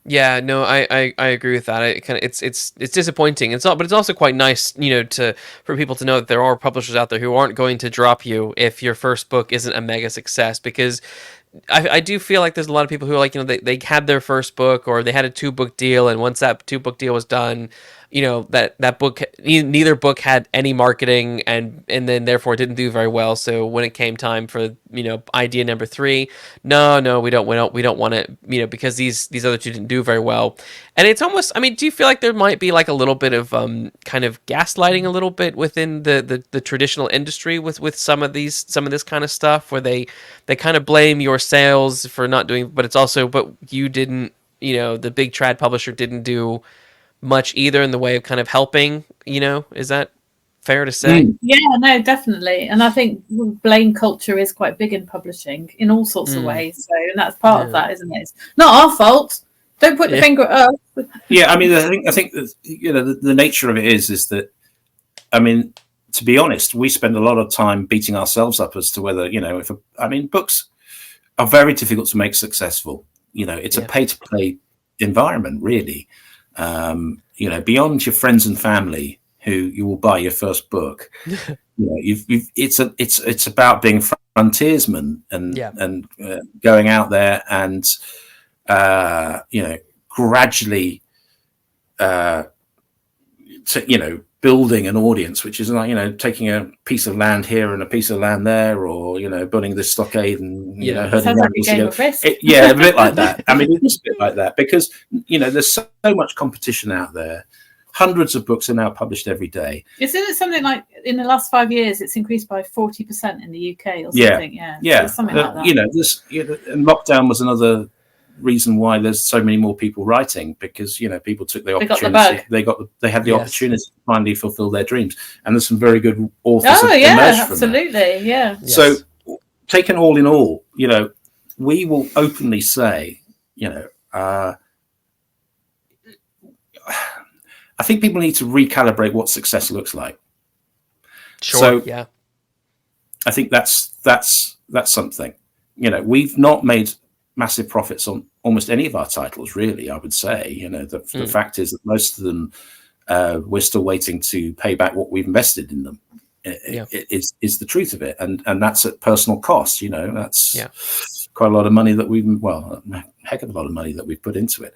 Yeah, no, I agree with that. It's disappointing. But it's also quite nice, for people to know that there are publishers out there who aren't going to drop you if your first book isn't a mega success, because I do feel like there's a lot of people who are like, they had their first book, or they had a 2-book deal, and once that 2-book deal was done, that book, neither book had any marketing, and then therefore didn't do very well. So when it came time for idea number 3, no, we don't want it, because these other 2 didn't do very well. And it's almost, do you feel like there might be like a little bit of kind of gaslighting a little bit within the traditional industry with some of this kind of stuff, where they kind of blame your sales for not doing, but you didn't, the big trad publisher didn't do much either in the way of kind of helping, is that fair to say? Yeah, no, definitely. And I think blame culture is quite big in publishing in all sorts of ways. So, and that's part of that, isn't it? It's not our fault. Don't put the finger at us. Yeah, I think that, the nature of it is that, to be honest, we spend a lot of time beating ourselves up as to whether, books are very difficult to make successful. It's a pay-to-play environment, really. Beyond your friends and family who you will buy your first book, it's about being frontiersmen and going out there and gradually building an audience, which is like taking a piece of land here and a piece of land there, or building this stockade and herding animals together. A bit like that. It's a bit like that, because there's so much competition out there. Hundreds of books are now published every day. Isn't it something like in the last 5 years it's increased by 40% in the UK or something? So something like that. And lockdown was another reason why there's so many more people writing, because people took the opportunity. They had the opportunity to finally fulfill their dreams, and there's some very good authors. Absolutely, yeah. So, taken all in all, we will openly say, I think people need to recalibrate what success looks like. Sure. So, yeah. I think that's something. We've not made massive profits on almost any of our titles, really. I would say, the fact is that most of them, we're still waiting to pay back what we've invested in them. Is the truth of it, and that's at personal cost. That's quite a lot of money that a heck of a lot of money that we've put into it.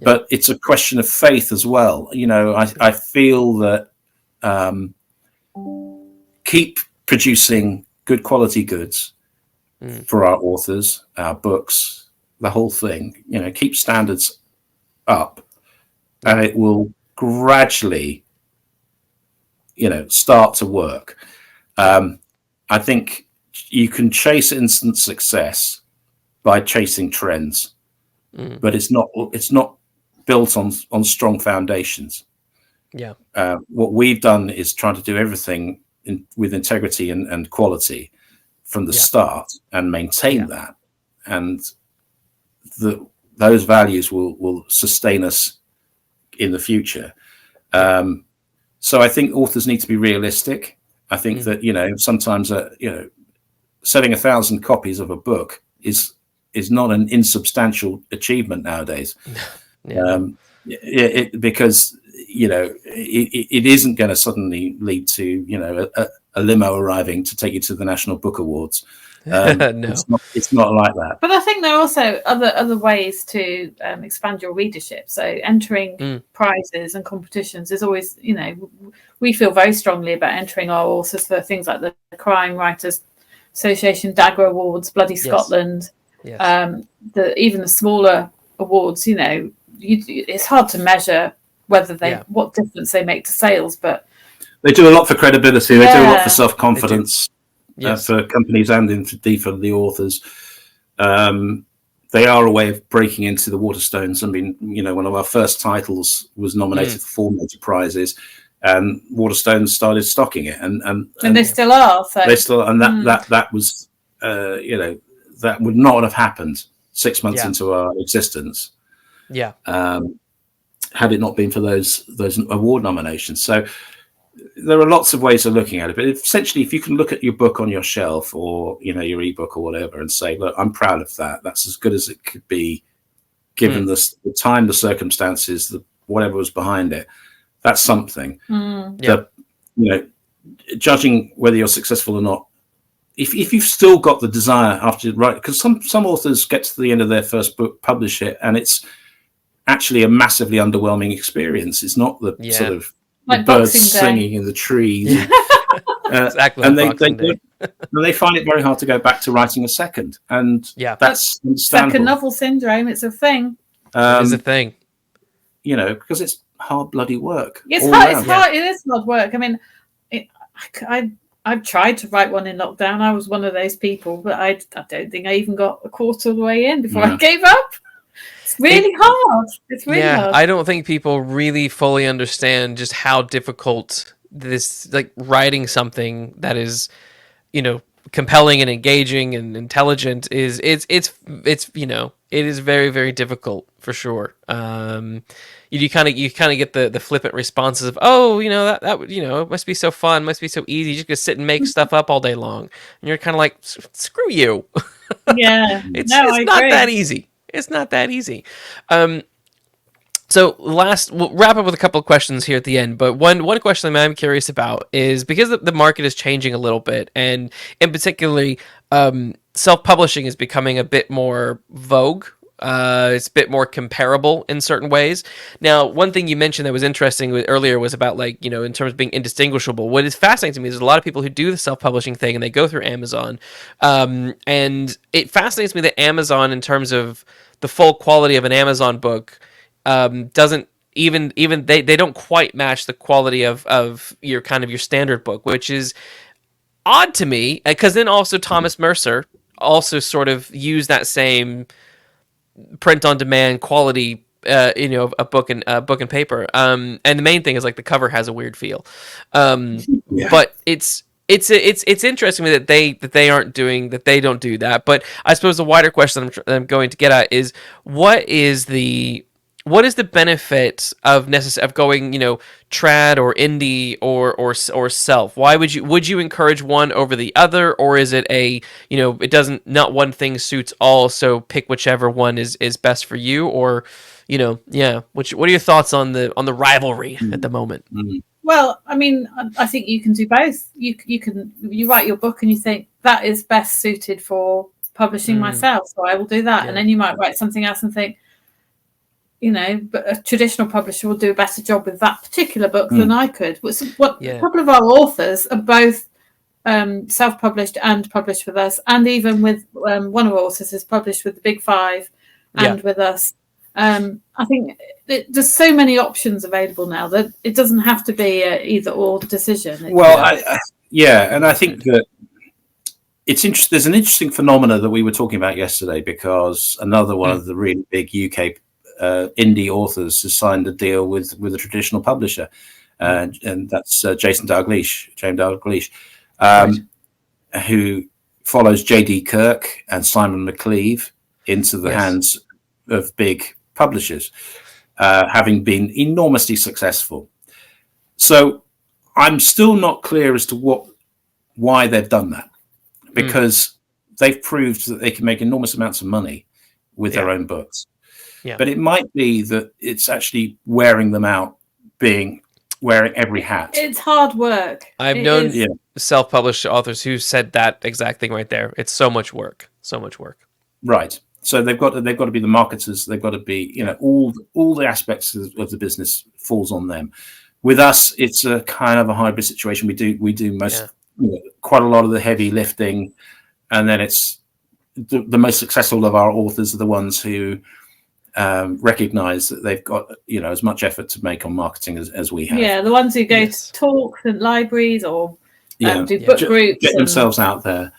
but it's a question of faith as well. You know, I feel that keep producing good quality goods for our authors, our books, the whole thing. You know, keep standards up, and it will gradually, you know, start to work. I think you can chase instant success by chasing trends, but it's not built on strong foundations. Yeah. What we've done is try to do everything with integrity and quality from the start, and maintain that, and those values will sustain us in the future. So I think authors need to be realistic. I think that, you know, sometimes you know, selling 1,000 copies of a book is not an insubstantial achievement nowadays. Because, you know, it isn't going to suddenly lead to, you know, a limo arriving to take you to the National Book Awards. No, it's not like that. But I think there are also other ways to expand your readership. So entering prizes and competitions is always, you know, we feel very strongly about entering our authors for things like the Crime Writers Association, Dagger Awards, Bloody Scotland, even the smaller awards. You know, it's hard to measure whether what difference they make to sales, but they do a lot for credibility. They do a lot for self-confidence. For companies and indeed for the authors. They are a way of breaking into the Waterstones. I mean, you know, one of our first titles was nominated for 4 major prizes, and Waterstones started stocking it, and they still are. So. They still, and that was, you know, that would not have happened 6 months into our existence. Had it not been for those award nominations. So there are lots of ways of looking at it, but essentially, if you can look at your book on your shelf, or, you know, your ebook or whatever, and say, look, I'm proud of that. That's as good as it could be, given the time, the circumstances, whatever was behind it. That's something. You know, judging whether you're successful or not, if you've still got the desire after because some authors get to the end of their first book, publish it, and it's actually a massively underwhelming experience. It's not the sort of like the birds singing in the trees. Exactly. And they find it very hard to go back to writing a second. And that's understandable. Second novel syndrome, it's a thing. It is a thing. You know, because it's hard bloody work. It's hard. It's hard. It is hard work. I mean, I've tried to write one in lockdown. I was one of those people, but I don't think I even got a quarter of the way in before I gave up. It's really hard. It's really hard. I don't think people really fully understand just how difficult this, like, writing something that is, you know, compelling and engaging and intelligent is. It's you know, it is very, very difficult for sure. You kind of get the flippant responses of, oh, you know, that you know, it must be so fun, must be so easy, just gonna sit and make stuff up all day long, and you're kind of like, screw you. It's not that easy. It's not that easy. So we'll wrap up with a couple of questions here at the end. But one question I'm curious about is, because the market is changing a little bit, and in particularly self-publishing is becoming a bit more vogue. It's a bit more comparable in certain ways. Now, one thing you mentioned that was interesting earlier was about, like, you know, in terms of being indistinguishable. What is fascinating to me is there's a lot of people who do the self-publishing thing and they go through Amazon. And it fascinates me that Amazon, in terms of the full quality of an Amazon book, doesn't even they don't quite match the quality of your standard book, which is odd to me, because then also Thomas Mercer also sort of used that same print on demand quality, you know, a book and paper. And the main thing is, like, the cover has a weird feel. But it's interesting to me that they aren't doing that. They don't do that. But I suppose the wider question I'm going to get at is, what is the benefit of going, you know, trad or indie or self? Why would you encourage one over the other, or is it you know, not one thing suits all, so pick whichever one is best for you? Or, you know, what are your thoughts on the rivalry at the moment? Well, I mean, I think you can do both. You write your book and you think that is best suited for publishing myself, so I will do that. And then you might write something else and think, but a traditional publisher will do a better job with that particular book than I could. A couple of our authors are both self-published and published with us, and even with one of our authors is published with the Big Five and with us. I think there's so many options available now that it doesn't have to be a either-or decision. And I think that it's interesting. There's an interesting phenomena that we were talking about yesterday, because another one of the really big UK indie authors has signed a deal with a traditional publisher, and that's James Dalgleish, who follows J.D. Kirk and Simon McLeave into the hands of big publishers, having been enormously successful. So I'm still not clear as to why they've done that, because they've proved that they can make enormous amounts of money with their own books. Yeah. But it might be that it's actually wearing them out, wearing every hat. It's hard work. I've known self-published authors who said that exact thing right there. It's so much work. Right. So they've got to be the marketers. They've got to be, all the aspects of the business falls on them. With us, it's a kind of a hybrid situation. We do quite a lot of the heavy lifting, and then it's the most successful of our authors are the ones who recognize that they've got as much effort to make on marketing as we have. Yeah, the ones who go to talks and libraries or do book groups, get themselves out there.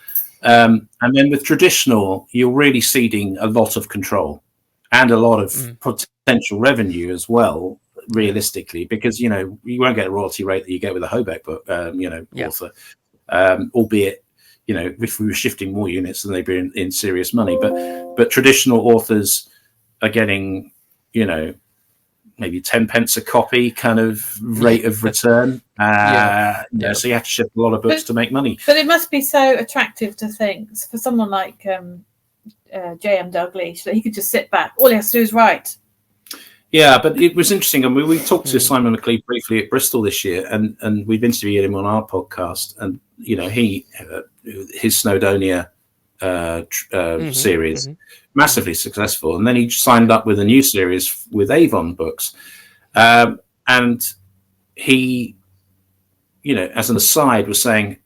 And then with traditional, you're really ceding a lot of control and a lot of potential revenue as well, realistically, because you won't get a royalty rate that you get with a Hobeck book, author, albeit if we were shifting more units, then they'd be in serious money. But traditional authors are getting maybe 10 pence a copy kind of rate of return. So you have to ship a lot of books to make money. But it must be so attractive to think for someone like J.M. Dalgleish that he could just sit back. All he has to do is write. Yeah, but it was interesting. I mean, we talked to Simon McLeave briefly at Bristol this year, and we've interviewed him on our podcast. And his Snowdonia series, massively successful, and then he signed up with a new series with Avon Books, and he, as an aside, was saying,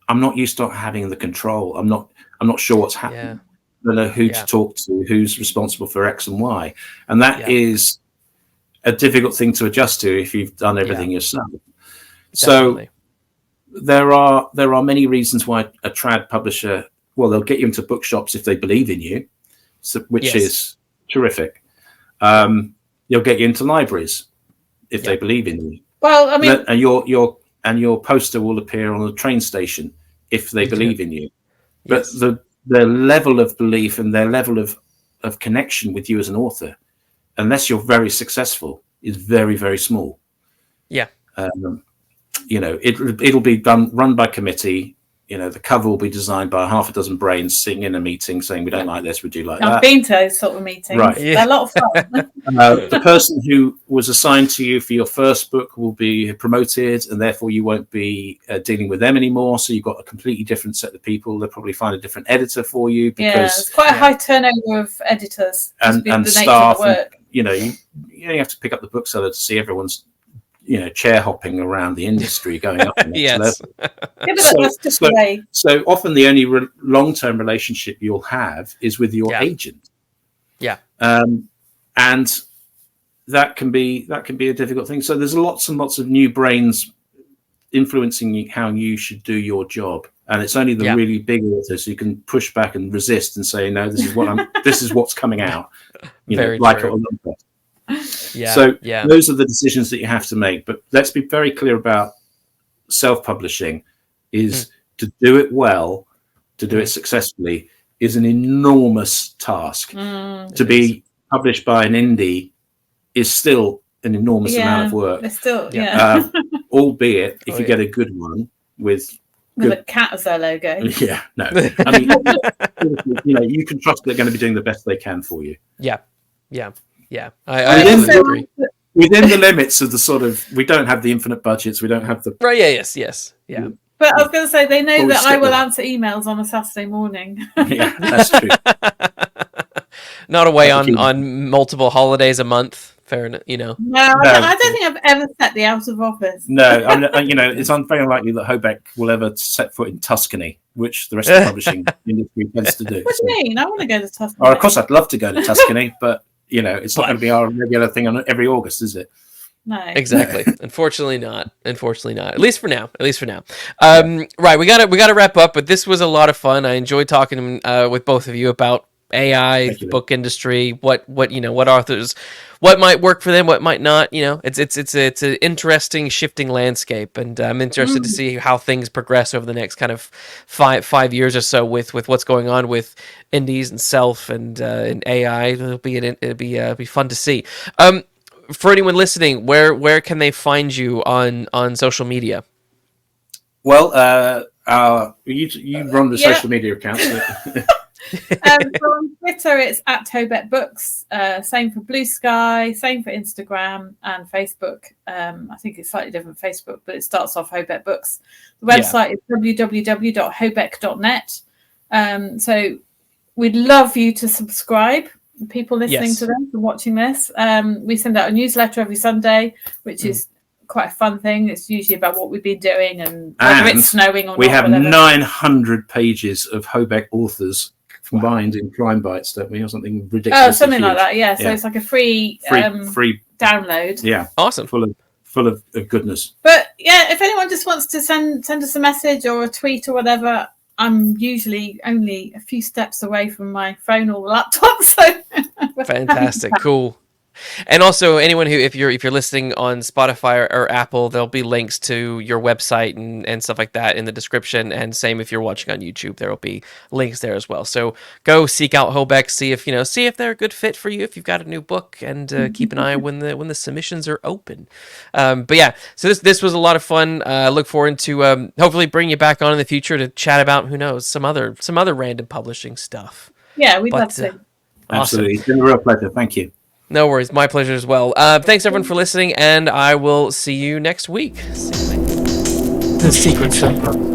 "I'm not used to having the control. I'm not sure what's happening. I don't know who to talk to, who's responsible for X and Y," and that is a difficult thing to adjust to if you've done everything yourself. Definitely. So there are many reasons why a trad publisher. Well, they'll get you into bookshops if they believe in you, which is terrific. They'll get you into libraries if they believe in you. Well, I mean, and your poster will appear on the train station if they believe in you. But their level of belief and their level of connection with you as an author, unless you're very successful, is very, very small. Yeah. It'll be run by committee. The cover will be designed by half a dozen brains sitting in a meeting saying, we don't like this, we do like that. I've been to those sort of meetings. Right. Yeah. They're a lot of fun. The person who was assigned to you for your first book will be promoted, and therefore you won't be dealing with them anymore. So you've got a completely different set of people. They'll probably find a different editor for you. Because, it's quite a high turnover of editors. And staff. You have to pick up the bookseller to see everyone's chair hopping around the industry going up. Yes. So often the only long-term relationship you'll have is with your agent. Yeah. And that can be a difficult thing. So there's lots and lots of new brains influencing how you should do your job. And it's only the really big authors who can push back and resist and say, no, this is what's coming out. Very like true. it or not. So those are the decisions that you have to make. But let's be very clear about self-publishing is to do it well, to do it successfully is an enormous task. To be published by an indie is still an enormous amount of work. It's still, albeit if you get a good one with a cat as their logo. Yeah, no. I mean, you can trust they're going to be doing the best they can for you. Yeah. I agree. Within the limits of the sort of, we don't have the infinite budgets, we don't have the... Right, yes. Yeah. But I was going to say, they know that I will answer emails on a Saturday morning. Yeah, that's true. Not away on multiple holidays a month. Fair enough, you know. No, I don't think I've ever set the out of office. No, it's very unlikely that Hobeck will ever set foot in Tuscany, which the rest of the publishing industry tends to do. What do you mean? I want to go to Tuscany. Oh, of course, I'd love to go to Tuscany, but it's not going to be our regular thing on every August, is it? No. Exactly. Unfortunately not. At least for now. Right. We gotta wrap up. But this was a lot of fun. I enjoyed talking with both of you about AI, book industry, what authors, what might work for them, what might not. It's an interesting shifting landscape, and I'm interested to see how things progress over the next kind of five years or so with what's going on with indies and self and AI. It'll be fun to see. For anyone listening, where can they find you on social media? Well, you run the social media accounts. So on Twitter, it's at Hobeck Books. Same for Blue Sky, same for Instagram and Facebook. I think it's slightly different Facebook, but it starts off Hobeck Books. The website is www.hobeck.net. So we'd love you to subscribe. People listening to this and watching this. We send out a newsletter every Sunday, which is quite a fun thing. It's usually about what we've been doing and whether it's snowing or we not. We have 900 pages of Hobeck authors combined in Crime Bites, don't we, or something ridiculous? Oh, something like that. Yeah. So it's like a free download. Yeah, awesome. Full of goodness. But yeah, if anyone just wants to send us a message or a tweet or whatever, I'm usually only a few steps away from my phone or laptop. So fantastic, cool. And also, anyone who, if you're listening on Spotify or Apple, there'll be links to your website and stuff like that in the description. And same if you're watching on YouTube, there will be links there as well. So go seek out Hobeck, see if they're a good fit for you if you've got a new book, and keep an eye when the submissions are open. But yeah, so this was a lot of fun. Look forward to hopefully bring you back on in the future to chat about, who knows, some other random publishing stuff. Yeah, we'd love to. Absolutely, it's been a real pleasure. Thank you. No worries. My pleasure as well. Thanks, everyone, for listening, and I will see you next week. The Secret Shopper.